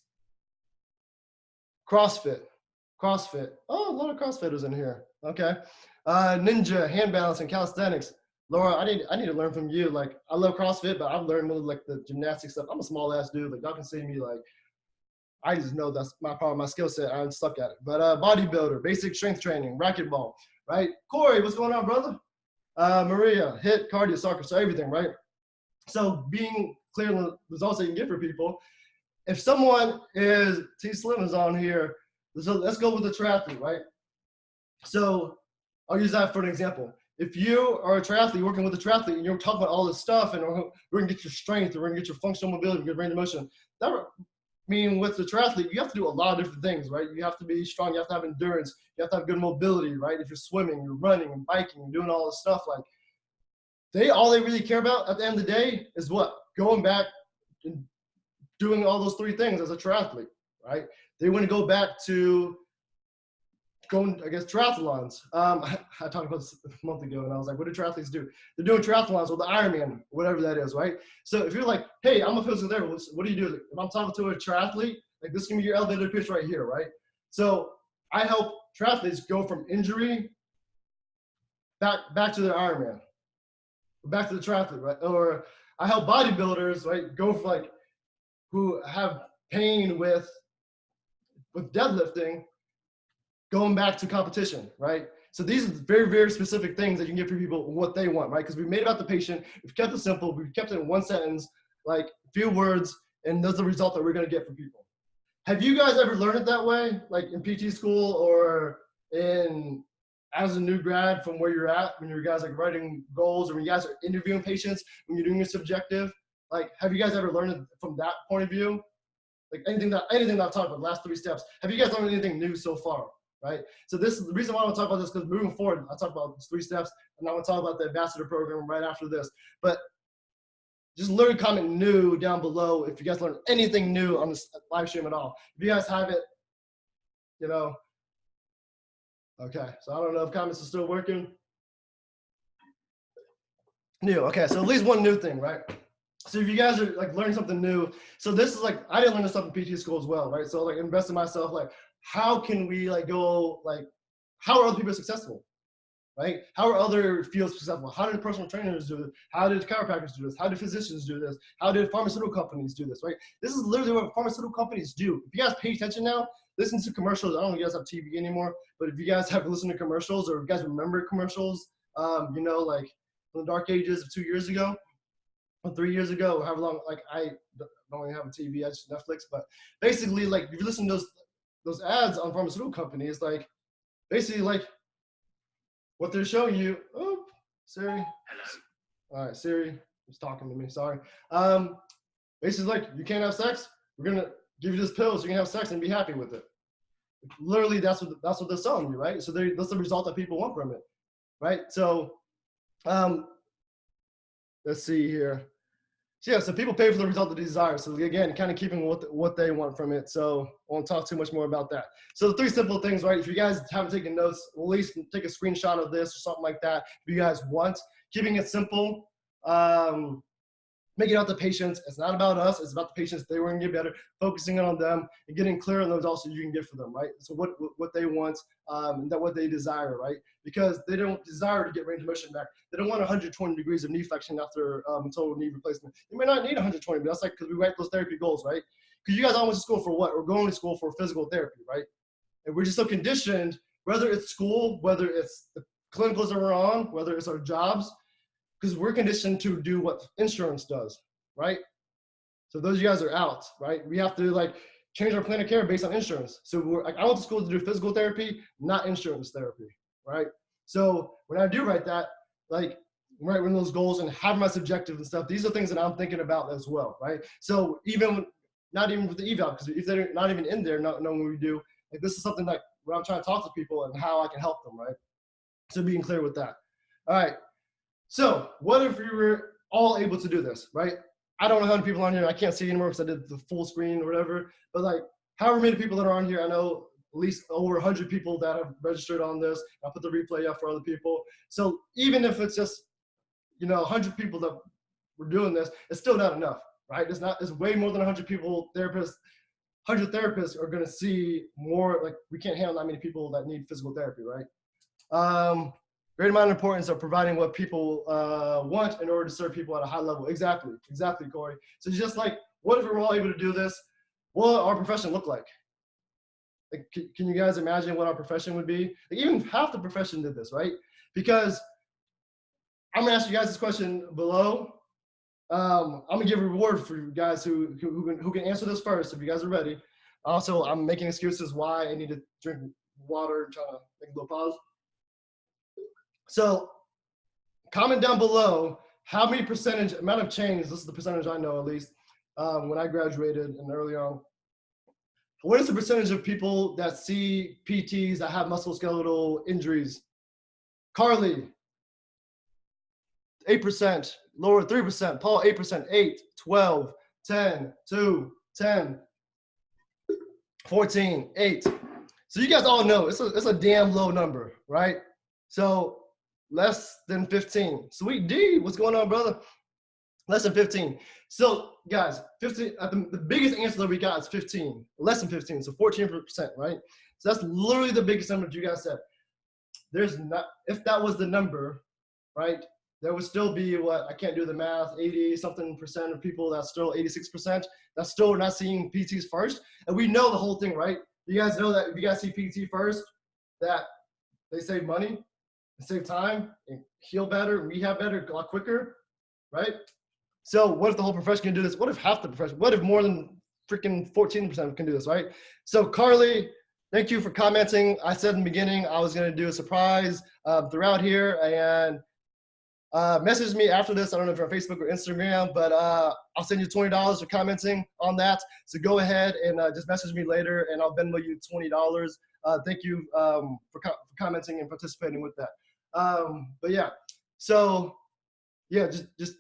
CrossFit. Oh, a lot of CrossFitters in here. Okay. Ninja, hand balance, and calisthenics. Laura, I need to learn from you. Like, I love CrossFit, but I've learned more like the gymnastics stuff. I'm a small ass dude. Like, y'all can see me, like, I just know that's my part of my skill set. I'm stuck at it. But bodybuilder, basic strength training, racquetball, right? Corey, what's going on, brother? Maria, HIIT, cardio, soccer, so everything, right? So being clear on the results that you can get for people. If someone is, T Slim is on here, so let's go with the triathlete, right? So I'll use that for an example. If you are a triathlete, working with a triathlete, and you're talking about all this stuff, and we're gonna get your strength, or we're gonna get your functional mobility, get range of motion, that mean, with the triathlete, you have to do a lot of different things, right? You have to be strong. You have to have endurance. You have to have good mobility, right? If you're swimming, you're running and biking and doing all this stuff, like all they really care about at the end of the day is what? Going back and doing all those three things as a triathlete, right? They want to go back to going, I guess, triathlons. I talked about this a month ago, and I was like, what do triathletes do? They're doing triathlons or the Ironman, whatever that is, right? So if you're like, hey, I'm a physical therapist, what do you do? If I'm talking to a triathlete, like this can be your elevator pitch right here, right? So I help triathletes go from injury back to their Ironman, back to the triathlete, right? Or I help bodybuilders, right, go for like who have pain with deadlifting, going back to competition, right? So these are very, very specific things that you can give for people what they want, right? Because we made it about the patient, we've kept it simple, we've kept it in one sentence, like a few words, and that's the result that we're gonna get for people. Have you guys ever learned it that way, like in PT school or as a new grad from where you're at, when you guys like writing goals or when you guys are interviewing patients, when you're doing your subjective? Like, have you guys ever learned it from that point of view? Like anything that I've talked about, the last 3 steps, have you guys learned anything new so far? Right? So this is the reason why I want to talk about this, because moving forward, I'll talk about these 3 steps, and I want to talk about the ambassador program right after this. But just literally comment new down below if you guys learned anything new on this live stream at all. If you guys haven't, you know, okay. So I don't know if comments are still working. New, okay. So at least one new thing, right? So if you guys are like learning something new, so this is like, I didn't learn this stuff in PT school as well, right? So like invest in myself, like how can we like go, like how are other people successful, right? How are other fields successful? How did personal trainers do this? How did chiropractors do this? How did physicians do this? How did pharmaceutical companies do this, right? This is literally what pharmaceutical companies do. If you guys pay attention now, listen to commercials. I don't know if you guys have TV anymore, but if you guys have listened to commercials or if you guys remember commercials, you know, like from the dark ages of 2 years ago, or 3 years ago, or however long, like I don't even have a TV, I just Netflix, but basically like if you listen to those ads on pharmaceutical companies, like basically like what they're showing you, oh, Siri. Hello. All right, Siri is talking to me, sorry. Basically like you can't have sex, we're gonna give you this pill so you can have sex and be happy with it. Literally that's what they're selling you, right? So that's the result that people want from it, right? So let's see here. So yeah, so people pay for the result they desire. So again, kind of keeping what they want from it. So I won't talk too much more about that. So the 3 simple things, right? If you guys haven't taken notes, at least take a screenshot of this or something like that. If you guys want, keeping it simple, making it out the patients. It's not about us. It's about the patients. They want to get better. Focusing on them and getting clear on those also you can get for them, right? So what they want, and what they desire, right? Because they don't desire to get range of motion back. They don't want 120 degrees of knee flexion after total knee replacement. You may not need 120, but that's like because we write those therapy goals, right? Because you guys all went to school for what? We're going to school for physical therapy, right? And we're just so conditioned, whether it's school, whether it's the clinicals that we're on, whether it's our jobs, because we're conditioned to do what insurance does, right? So those of you guys are out, right? We have to like change our plan of care based on insurance. So we're like, I went to school to do physical therapy, not insurance therapy, right? So when I do write that, like right when those goals and have my subjective and stuff, these are things that I'm thinking about as well, right? So not even with the eval, because if they're not even in there, not knowing what we do, like this is something like where I'm trying to talk to people and how I can help them, right? So being clear with that. All right. So what if we were all able to do this, right? I don't know how many people on here. I can't see anymore because I did the full screen or whatever. But like, however many people that are on here, I know at least over 100 people that have registered on this. I'll put the replay up for other people. So even if it's just, 100 people that were doing this, it's still not enough, right? It's way more than 100 people, therapists. 100 therapists are going to see more. Like, we can't handle that many people that need physical therapy, right? Great amount of importance of providing what people want in order to serve people at a high level. Exactly, Corey. So just like, what if we were all able to do this? What would our profession look like? Like, can you guys imagine what our profession would be? Like, even half the profession did this, right? Because I'm gonna ask you guys this question below. I'm gonna give a reward for you guys who can answer this first, if you guys are ready. Also, I'm making excuses why I need to drink water, trying to make a little pause. So comment down below how many amount of change, this is the percentage I know at least, when I graduated and early on, What is the percentage of people that see PTs that have musculoskeletal injuries? Carly, 8%, lower 3%, Paul, 8%, 8, 12, 10, 2, 10, 14, 8. So you guys all know it's a damn low number, right? So less than 15. Sweet D, what's going on, brother? Less than 15. So guys, 15, the biggest answer that we got is 15, less than 15, so 14%, right? So that's literally the biggest number that you guys said. There's not, if that was the number, right, there would still be what, I can't do the math, 80 something percent of people, that's still 86%, that's still not seeing PTs first. And we know the whole thing, right? You guys know that if you guys see PT first, that they save money, they save time, and heal better, rehab better, a lot quicker, right? So what if the whole profession can do this? What if half the profession, what if more than freaking 14% can do this, right? So Carly, thank you for commenting. I said in the beginning, I was gonna do a surprise throughout here, and message me after this. I don't know if you're on Facebook or Instagram, but I'll send you $20 for commenting on that. So go ahead and just message me later, and I'll Venmo you $20. Thank you for commenting and participating with that. But yeah, so yeah, just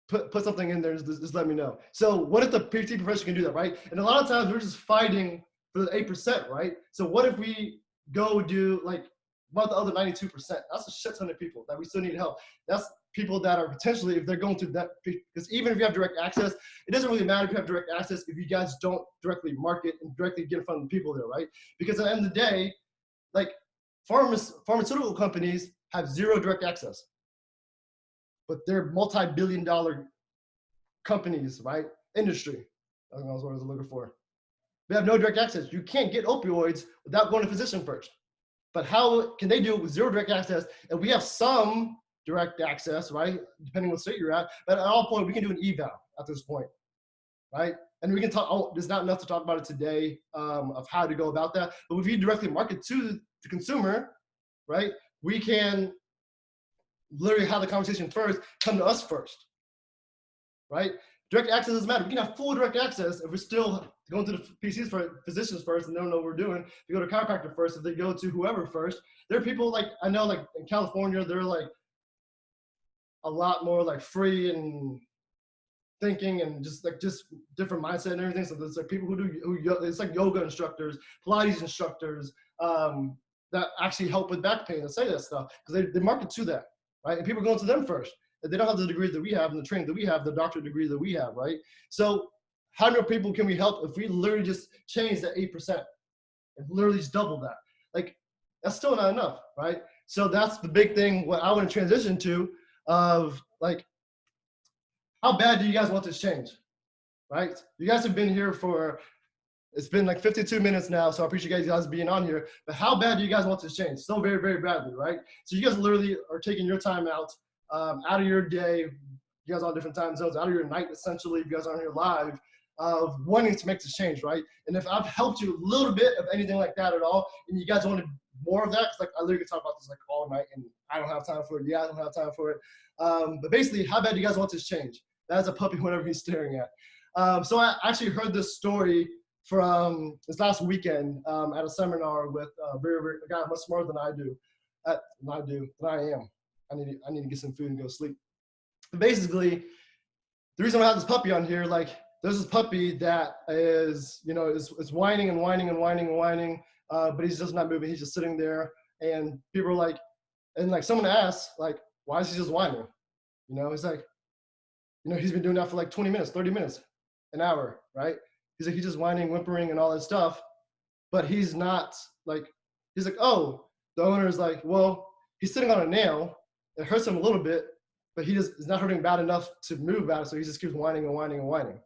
put something in there. Just let me know. So what if the PT profession can do that, right? And a lot of times we're just fighting for the 8%, right? So what if we go do like, about the other 92%? That's a shit ton of people that we still need help. That's people that are potentially, if they're going through that, because even if you have direct access, it doesn't really matter if you have direct access if you guys don't directly market and directly get in front of the people there, right? Because at the end of the day, like pharmaceutical companies have zero direct access, but they're multi-billion-dollar companies, right? Industry, I think that's what I was looking for. They have no direct access. You can't get opioids without going to physician first. But how can they do it with zero direct access? And we have some direct access, right? Depending on what state you're at. But at all point, we can do an eval at this point, right? And we can talk, there's not enough to talk about it today of how to go about that. But if you directly market to the consumer, right? We can literally have the conversation first, come to us first, right? Direct access doesn't matter. We can have full direct access if we're still going to the PCs for physicians first and they don't know what we're doing. If you go to chiropractor first, if they go to whoever first, there are people like, I know like in California, they're like a lot more like free and thinking and just different mindset and everything. So there's like people who do, it's like yoga instructors, Pilates instructors that actually help with back pain and say that stuff because they market to that, right? And people are going to them first. They don't have the degree that we have and the training that we have, the doctorate degree that we have, right? So how many people can we help if we literally just change that 8% and literally just double that? Like, that's still not enough, right? So that's the big thing, what I want to transition to of like, how bad do you guys want this change, right? You guys have been here for, it's been like 52 minutes now, so I appreciate you guys being on here, but how bad do you guys want this change? So very, very badly, right? So you guys literally are taking your time out of your day, you guys all different time zones, out of your night essentially, if you guys aren't here live, of wanting to make this change, right? And if I've helped you a little bit of anything like that at all, and you guys wanted more of that, because like I literally could talk about this like all night, and I don't have time for it. Yeah, I don't have time for it. But basically, how bad do you guys want this change? That's a puppy whenever he's staring at. So I actually heard this story from this last weekend at a seminar with a guy much smarter than I am. I need to get some food and go sleep. But basically, the reason I have this puppy on here, like, there's this puppy that is, you know, is whining and whining and whining and whining, but he's just not moving. He's just sitting there, and people are like, and like someone asked, like, why is he just whining? You know, it's like, you know, he's been doing that for like 20 minutes, 30 minutes, an hour, right? He's like, he's just whining, whimpering, and all that stuff, but he's not like, he's like, oh, the owner is like, well, he's sitting on a nail. It hurts him a little bit, but he just is not hurting bad enough to move about it, so he just keeps whining and whining and whining,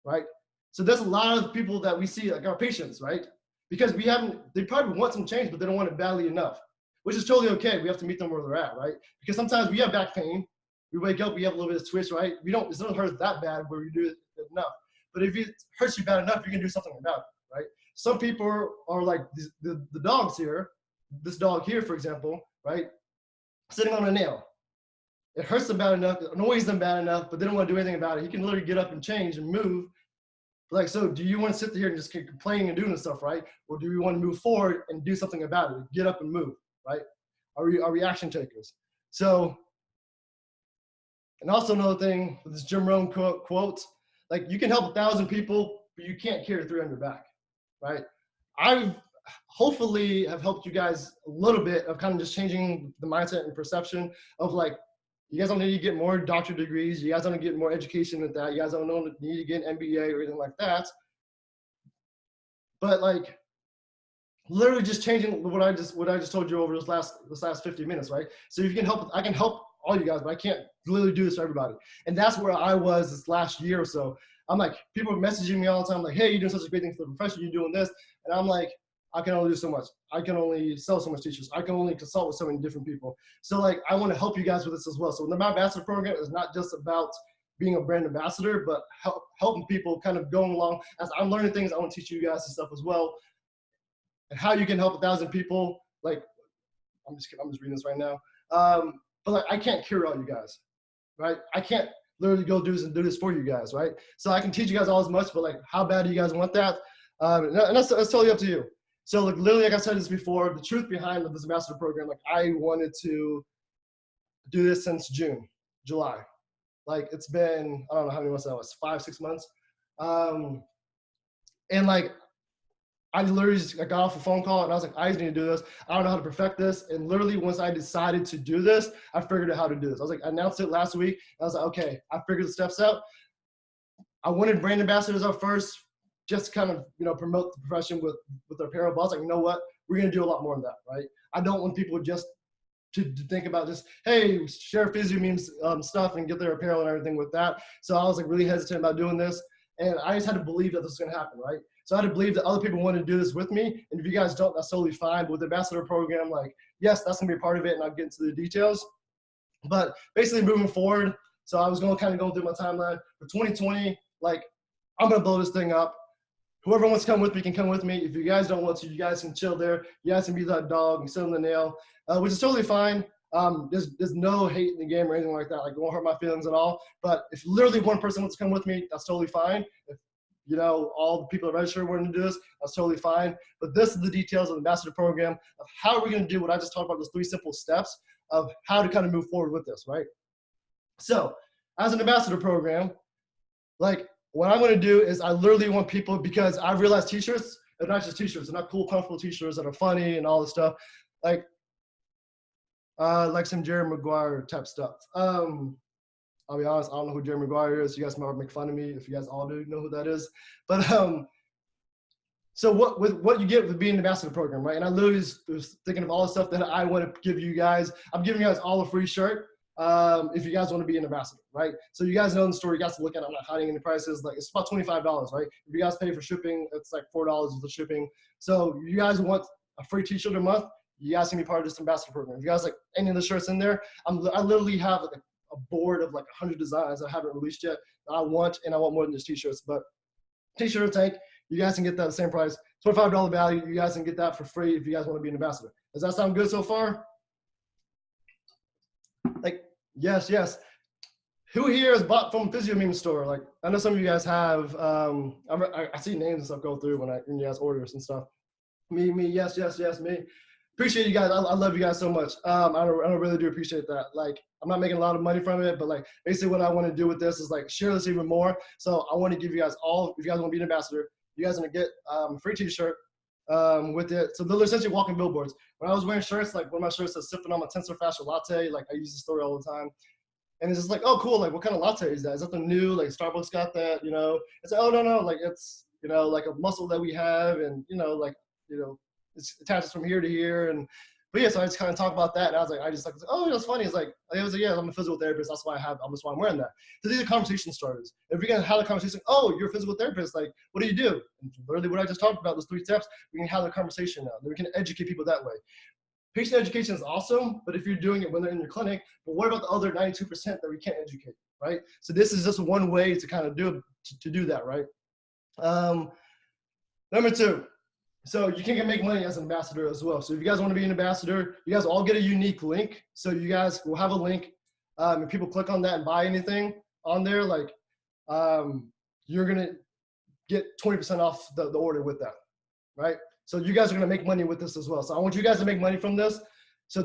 right? So there's a lot of people that we see, like our patients, right? Because they probably want some change, but they don't want it badly enough, which is totally okay. We have to meet them where they're at, right? Because sometimes we have back pain, we wake up, we have a little bit of twitch, right? It doesn't hurt that bad where we do it enough. But if it hurts you bad enough, you can do something about it, right? Some people are like the dogs here, this dog here, for example, right? Sitting on a nail. It hurts them bad enough, it annoys them bad enough, but they don't want to do anything about it. He can literally get up and change and move. Like, so do you want to sit here and just keep complaining and doing this stuff, right? Or do we want to move forward and do something about it? Get up and move, right? Are we action takers? So, and also another thing with this Jim Rohn quote, like you can help 1,000 people, but you can't carry 300 back, right? I've hopefully have helped you guys a little bit of kind of just changing the mindset and perception of like, you guys don't need to get more doctorate degrees. You guys don't need to get more education with that. You guys don't need to get an MBA or anything like that. But like, literally just changing what I just told you over this last 50 minutes, right? So if you can help, I can help all you guys, but I can't literally do this for everybody. And that's where I was this last year or so. I'm like, people are messaging me all the time, like, hey, you're doing such a great thing for the profession, you're doing this. And I'm like, I can only do so much. I can only sell so much t-shirts. I can only consult with so many different people. So like, I want to help you guys with this as well. So the ambassador program is not just about being a brand ambassador, but helping people kind of going along. As I'm learning things, I want to teach you guys this stuff as well. And how you can help 1,000 people. Like, I'm just reading this right now. But like, I can't cure all you guys, right? I can't literally go do this for you guys, right? So I can teach you guys all as much, but like, how bad do you guys want that? And that's totally up to you. So like, literally, like I said this before, the truth behind this ambassador program, like I wanted to do this since July. Like it's been, I don't know how many months that was, 5-6 months. And like, I literally just got off a phone call and I was like, I just need to do this. I don't know how to perfect this. And literally once I decided to do this, I figured out how to do this. I was like, I announced it last week. I was like, okay, I figured the steps out. I wanted brand ambassadors up first, just kind of, promote the profession with their apparel. But I was like, you know what? We're going to do a lot more than that, right? I don't want people just to think about just, hey, share Physio Memes stuff and get their apparel and everything with that. So I was like really hesitant about doing this. And I just had to believe that this was going to happen, right? So I had to believe that other people wanted to do this with me. And if you guys don't, that's totally fine. But with the ambassador program, like, yes, that's going to be a part of it. And I'll get into the details. But basically moving forward, so I was going to kind of go through my timeline. For 2020, like, I'm going to blow this thing up. Whoever wants to come with me can come with me. If you guys don't want to, you guys can chill there. You guys can be that dog and sit on the nail, which is totally fine. There's no hate in the game or anything like that. Like, it won't hurt my feelings at all. But if literally one person wants to come with me, that's totally fine. If all the people that register wanting to do this, that's totally fine. But this is the details of the ambassador program of how we're going to do what I just talked about, those 3 simple steps of how to kind of move forward with this, right? So as an ambassador program, like what I'm going to do is I literally want people, because I realized t-shirts, they're not just t-shirts, they're not cool, comfortable t-shirts that are funny and all this stuff. Like some Jerry Maguire type stuff. I'll be honest, I don't know who Jerry Maguire is. You guys might make fun of me if you guys all do know who that is. But so what you get with being an ambassador program, right? And I literally was thinking of all the stuff that I want to give you guys. I'm giving you guys all a free shirt if you guys want to be an ambassador, right? So you guys know the story. You guys can look at it. I'm not hiding any prices. Like, it's about $25, right? If you guys pay for shipping, it's like $4 for the shipping. So you guys want a free t-shirt a month, you guys can be part of this ambassador program. If you guys like any of the shirts in there, I literally have like a board of like 100 designs I haven't released yet that I want, and I want more than just t-shirts. But t-shirt or tank, you guys can get that at the same price, $25 value. You guys can get that for free if you guys want to be an ambassador. Does that sound good so far? Like, yes. Who here has bought from Physio Meme store? Like, I know some of you guys have. I see names and stuff go through when you guys orders and stuff. Me, yes, me. Appreciate you guys. I love you guys so much. I really do appreciate that. Like, I'm not making a lot of money from it, but like basically what I want to do with this is like share this even more. So I want to give you guys all, if you guys want to be an ambassador, you guys are going to get a free t-shirt with it. So they're essentially walking billboards. When I was wearing shirts, like one of my shirts says sipping on my Tensor Fascia latte. Like, I use this story all the time. And it's just like, oh, cool. Like, what kind of latte is that? Is that the new, like, Starbucks got that, It's like, oh, no. Like, it's, like a muscle that we have, and, it's attaches from here to here. And, but yeah, so I just kind of talk about that. And I was like, oh, that's funny. It's like, yeah, I'm a physical therapist. That's why that's why I'm wearing that. So these are conversation starters. If we can have a conversation, oh, you're a physical therapist. Like, what do you do? And literally what I just talked about, those 3 steps, we can have the conversation now. Then we can educate people that way. Patient education is awesome, but if you're doing it when they're in your clinic, but what about the other 92% that we can't educate, right? So this is just one way to kind of do that, right? Number 2, so you can make money as an ambassador as well. So if you guys want to be an ambassador, you guys all get a unique link. So you guys will have a link, and people click on that and buy anything on there, like you're gonna get 20% off the order with that, right? So you guys are gonna make money with this as well. So I want you guys to make money from this. So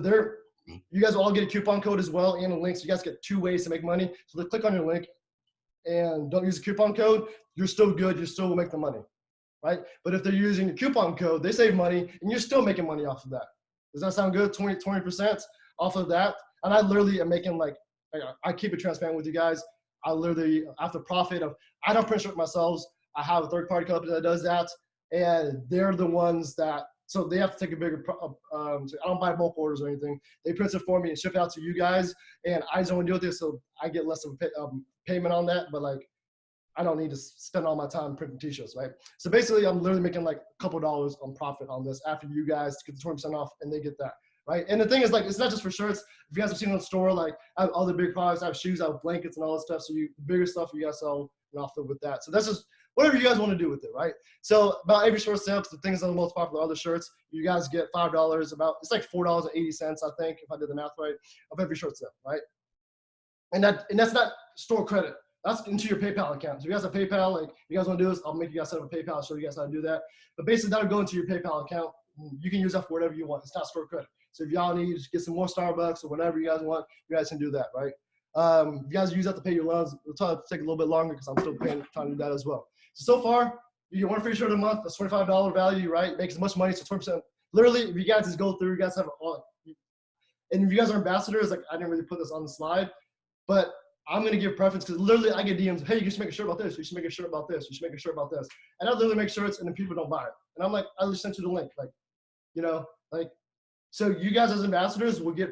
you guys will all get a coupon code as well and a link. So you guys get 2 ways to make money. So click on your link and don't use the coupon code. You're still good. You still will make the money, right? But if they're using the coupon code, they save money and you're still making money off of that. Does that sound good? 20% off of that. And I literally am making like, I keep it transparent with you guys. I literally, after profit of, I don't print ship myself. I have a third-party company that does that. And they're the ones that, so they have to take a bigger, so I don't buy bulk orders or anything. They print it for me and ship it out to you guys. And I just don't do this, so I get less of a payment on that. But like, I don't need to spend all my time printing t-shirts, right? So basically, I'm literally making like a couple dollars on profit on this after you guys get the 20% off and they get that, right? And the thing is, like, it's not just for shirts. If you guys have seen it in the store, like, I have other big products. I have shoes, I have blankets and all that stuff. So the bigger stuff you guys sell and offer with that. So that's just whatever you guys want to do with it, right? So about every short sale, the things that are the most popular other shirts, you guys get $5, it's like $4.80, I think, if I did the math right, of every short sale, right? And that's not store credit. That's into your PayPal account. So if you guys have PayPal, like you guys want to do this, I'll make you guys set up a PayPal, I'll show you guys how to do that. But basically that'll go into your PayPal account. You can use that for whatever you want. It's not store credit. So if y'all need to get some more Starbucks or whatever you guys want, you guys can do that, right? If you guys use that to pay your loans, it'll try to take a little bit longer because I'm still trying to do that as well. So far, you get 1 free shirt a month. That's $25 value, right? Makes as much money, so 20%. Literally, if you guys just go through, you guys have all, and if you guys are ambassadors, like I didn't really put this on the slide, but I'm gonna give preference because literally I get DMs, hey, you should make a shirt about this, you should make a shirt about this, you should make a shirt about this. And I literally make shirts and then people don't buy it. And I'm like, I just sent you the link. Like, you know, like, so you guys as ambassadors will get,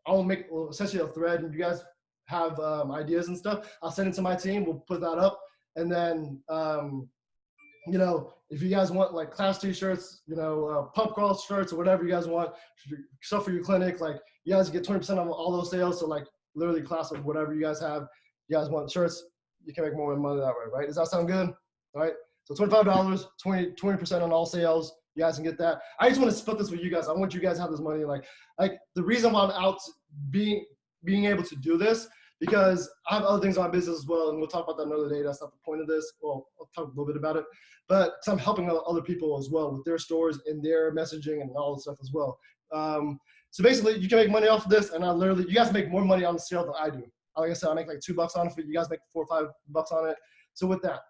I'll make essentially a thread and you guys have ideas and stuff. I'll send it to my team, we'll put that up. And then, you know, if you guys want like class t-shirts, you know, pub crawl shirts or whatever you guys want, stuff for your clinic, like you guys get 20% on all those sales. So like, literally class of whatever you guys have. You guys want shirts, you can make more money that way, right? Does that sound good? All right. So $25, 20% on all sales. You guys can get that. I just want to split this with you guys. I want you guys to have this money. Like the reason why I'm out being able to do this, because I have other things on my business as well. And we'll talk about that another day. That's not the point of this. Well, I'll talk a little bit about it, but because I'm helping other people as well with their stores and their messaging and all this stuff as well. So basically, you can make money off of this, and you guys make more money on the sale than I do. Like I said, I make like $2 on it. You guys make 4 or $5 on it. So with that,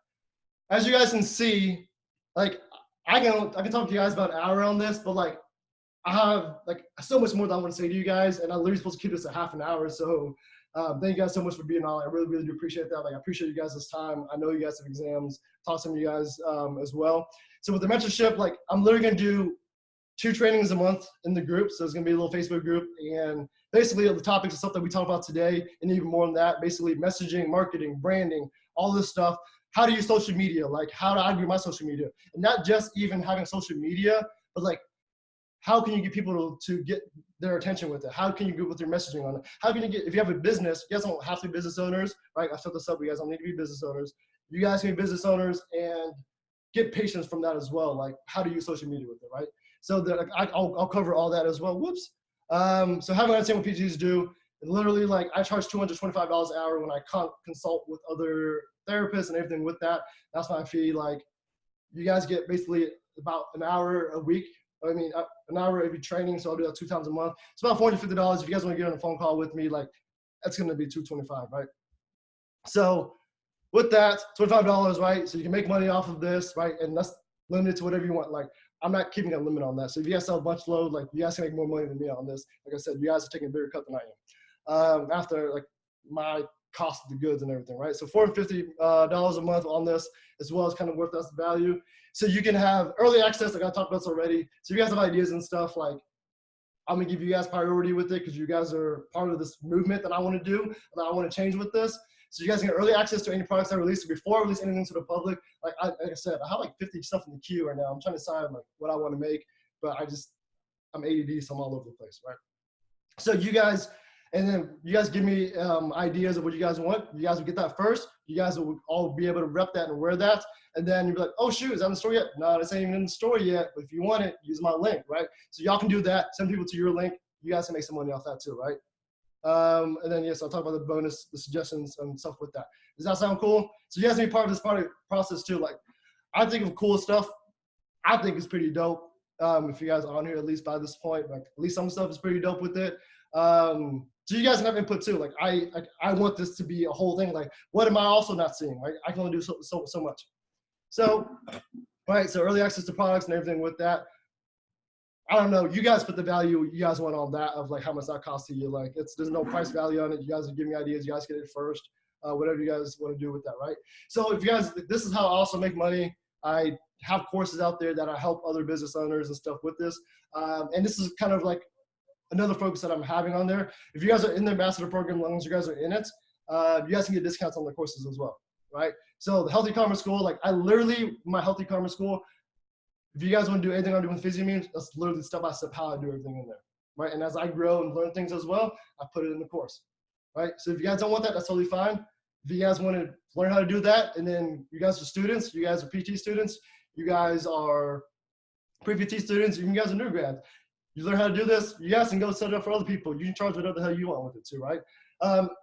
as you guys can see, like I can talk to you guys about an hour on this, but like I have like so much more that I want to say to you guys, and I'm literally supposed to keep this at half an hour. So thank you guys so much for being on. I really, really do appreciate that. Like I appreciate you guys this time. I know you guys have exams. Talk to some of you guys as well. So with the mentorship, like I'm literally gonna do 2 trainings a month in the group. So it's gonna be a little Facebook group, and basically the topics and stuff that we talked about today, and even more than that, basically messaging, marketing, branding, all this stuff. How to use social media, like how do I do my social media? And not just even having social media, but like how can you get people to get their attention with it? How can you get with your messaging on it? How can you get, if you have a business, you guys don't have to be business owners, right? I set this up, you guys don't need to be business owners. You guys can be business owners and get patience from that as well. Like how to use social media with it, right? So that I'll cover all that as well. Whoops. So having that same what PTs do, literally like I charge $225 an hour when I consult with other therapists and everything with that. That's my fee. Like you guys get basically about an hour a week. I mean, an hour every training. So I'll do that 2 times a month. It's about $450. If you guys want to get on a phone call with me, like that's going to be $225, right? So with that, $25, right? So you can make money off of this, right? And that's limited to whatever you want. Like I'm not keeping a limit on that. So if you guys sell a bunch load, like you guys can make more money than me on this. Like I said, you guys are taking a bigger cut than I am. After like my cost of the goods and everything, right? So $450 a month on this, as well as kind of worth that's the value. So you can have early access, like I talked about this already. So if you guys have ideas and stuff, like I'm gonna give you guys priority with it because you guys are part of this movement that I want to do, that I want to change with this. So you guys get early access to any products I release. So before I release anything to the public, like I said, I have like 50 stuff in the queue right now. I'm trying to decide like what I want to make, but I'm ADD, so I'm all over the place, right? So you guys, and then you guys give me ideas of what you guys want. You guys will get that first. You guys will all be able to rep that and wear that. And then you'll be like, oh shoot, is that in the store yet? No, this ain't even in the store yet. But if you want it, use my link, right? So y'all can do that. Send people to your link. You guys can make some money off that too, right? And then yes, I'll talk about the bonus, the suggestions and stuff with that. Does that sound cool? So you guys can be part of this process too. Like I think of cool stuff. I think it's pretty dope. If you guys are on here, at least by this point, like at least some stuff is pretty dope with it. So you guys can have input too. Like I want this to be a whole thing. Like, what am I also not seeing? Like, I can only do so much. So, right. So early access to products and everything with that. I don't know. You guys put the value you guys want on that of like how much that costs to you. Like, there's no price value on it. You guys are giving me ideas. You guys get it first. Whatever you guys want to do with that, right? So if you guys, this is how I also make money. I have courses out there that I help other business owners and stuff with this. And this is kind of like another focus that I'm having on there. If you guys are in the ambassador program, as long as you guys are in it, you guys can get discounts on the courses as well, right? So the Healthy Karma School, like I literally, my Healthy Karma School, if you guys want to do anything I'm doing with PhysioMeme, that's literally step by step how I do everything in there, right? And as I grow and learn things as well, I put it in the course, right? So if you guys don't want that, that's totally fine. If you guys want to learn how to do that, and then you guys are students, you guys are PT students, you guys are pre-PT students, you guys are new grads, you learn how to do this, you guys can go set it up for other people. You can charge whatever the hell you want with it too, right?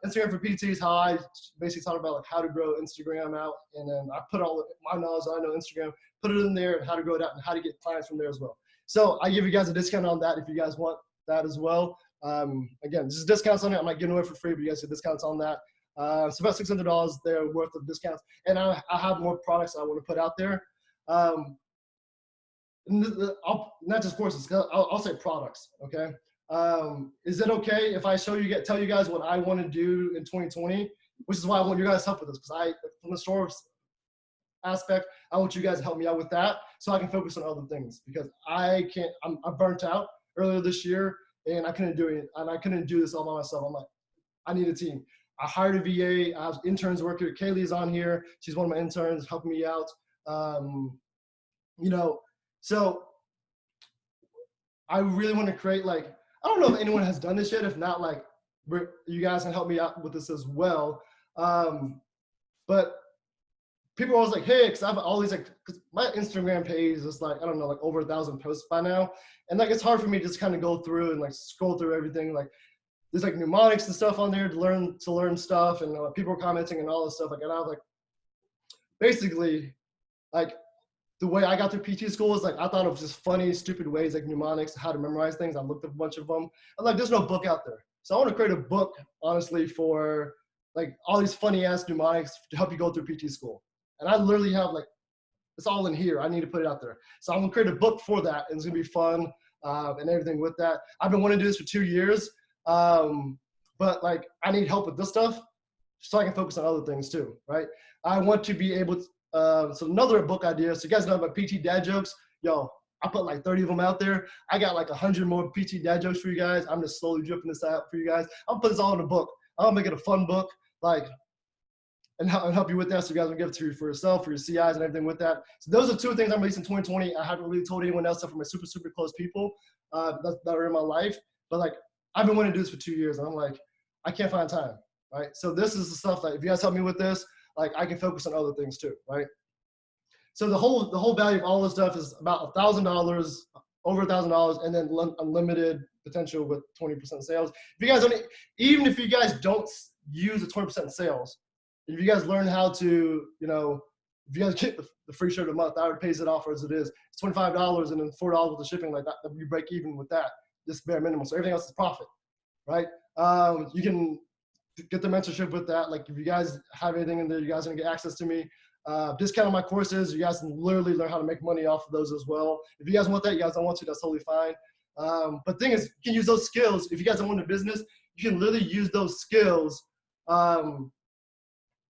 Instagram for PT is how I basically talk about like how to grow Instagram out, and then I put all my knowledge I know Instagram, put it in there, and how to grow it out and how to get clients from there as well. So I give you guys a discount on that if you guys want that as well. Again, just discounts on it. I'm not giving away for free, but you guys get discounts on that. It's about $600 there worth of discounts, and I have more products I want to put out there. Not just courses. I'll say products. Okay. Is it okay if I tell you guys what I want to do in 2020? Which is why I want you guys help with this, because from the store aspect, I want you guys to help me out with that so I can focus on other things, because I'm burnt out earlier this year and I couldn't do it, and I couldn't do this all by myself. I'm like, I need a team. I hired a VA. I have interns working. Kaylee's on here. She's one of my interns helping me out. So I really want to create, like, I don't know if anyone has done this yet. If not, like, you guys can help me out with this as well. But people are always like, hey, because I have all these, like, because my Instagram page is like, I don't know, like over 1,000 posts by now. And like, it's hard for me to just kind of go through and like scroll through everything. Like, there's like mnemonics and stuff on there to learn stuff, and people are commenting and all this stuff. Like, and I was like, basically, like, the way I got through PT school is like, I thought of just funny, stupid ways, like mnemonics, how to memorize things. I looked up a bunch of them. I'm like, there's no book out there. So I want to create a book, honestly, for like all these funny ass mnemonics to help you go through PT school. And I literally have like, it's all in here. I need to put it out there. So I'm gonna create a book for that, and it's gonna be fun and everything with that. I've been wanting to do this for 2 years, but like I need help with this stuff so I can focus on other things too, right? I want to be able to, so another book idea. So you guys know about PT dad jokes. Yo, I put like 30 of them out there. I got like 100 more PT dad jokes for you guys. I'm just slowly dripping this out for you guys. I'll put this all in a book. I'll make it a fun book, like, and help you with that, so you guys will give it to you for yourself, for your CIs and everything with that. So those are 2 things I'm releasing in 2020. I haven't really told anyone else except for my super, super close people that are in my life. But like, I've been wanting to do this for 2 years, and I'm like, I can't find time, right? So this is the stuff that if you guys help me with this, like I can focus on other things too, right? So the whole value of all this stuff is about $1,000, over $1,000, and then unlimited potential with 20% sales. If you guys don't, even if you guys don't use the 20% sales, if you guys learn how to, if you guys get the free shirt a month, that already pays it off as it is. It's $25 and then $4 with the shipping, like that, you break even with that, just bare minimum. So everything else is profit, right? You can get the mentorship with that. Like if you guys have anything in there, you guys are gonna get access to me. Discount on my courses. You guys can literally learn how to make money off of those as well. If you guys want that, you guys don't want to, that's totally fine. But the thing is, you can use those skills. If you guys don't want a business, you can literally use those skills.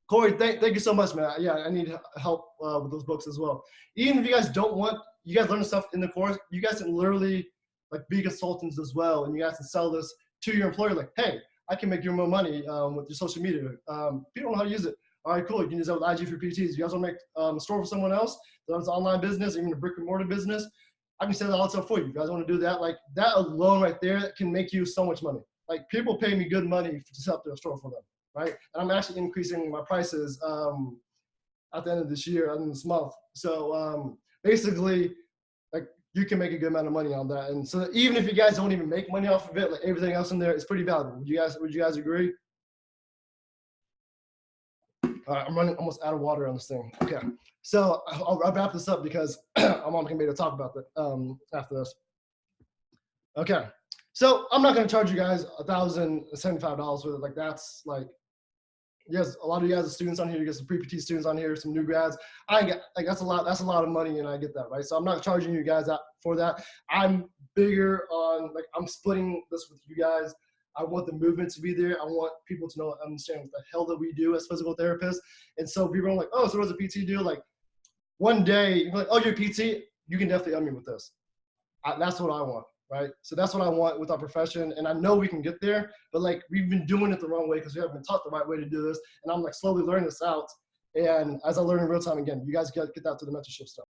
Corey, thank you so much, man. Yeah, I need help with those books as well. Even if you guys don't want, you guys learn stuff in the course, you guys can literally like be consultants as well, and you guys can sell this to your employer. Like, hey, I can make you more money with your social media. People don't know how to use it. All right, cool. You can use that with IG for PTs. You guys want to make a store for someone else, that's an online business, even a brick and mortar business, I can set that all up for you. You guys want to do that? Like that alone right there can make you so much money. Like people pay me good money to set up their store for them, right? And I'm actually increasing my prices at the end of this year, and this month. So basically, like you can make a good amount of money on that. And so even if you guys don't even make money off of it, like everything else in there is pretty valuable. Would you guys agree? All right, I'm running almost out of water on this thing. Okay, so I'll wrap this up because I'm on committee to talk about that after this. Okay, so I'm not gonna charge you guys $1,075 with it. Like that's like, yes, a lot of you guys are students on here. You get some pre-PT students on here, some new grads. I get like that's a lot. That's a lot of money, and I get that, right? So I'm not charging you guys out for that. I'm bigger on like I'm splitting this with you guys. I want the movement to be there. I want people to know, understand what the hell that we do as physical therapists. And so people are like, oh, so what does a PT do? Like one day, you're like, oh, you're a PT. You can definitely help me with this. That's what I want, right? So that's what I want with our profession. And I know we can get there, but like we've been doing it the wrong way because we haven't been taught the right way to do this. And I'm like slowly learning this out. And as I learn in real time, again, you guys get that to the mentorship stuff.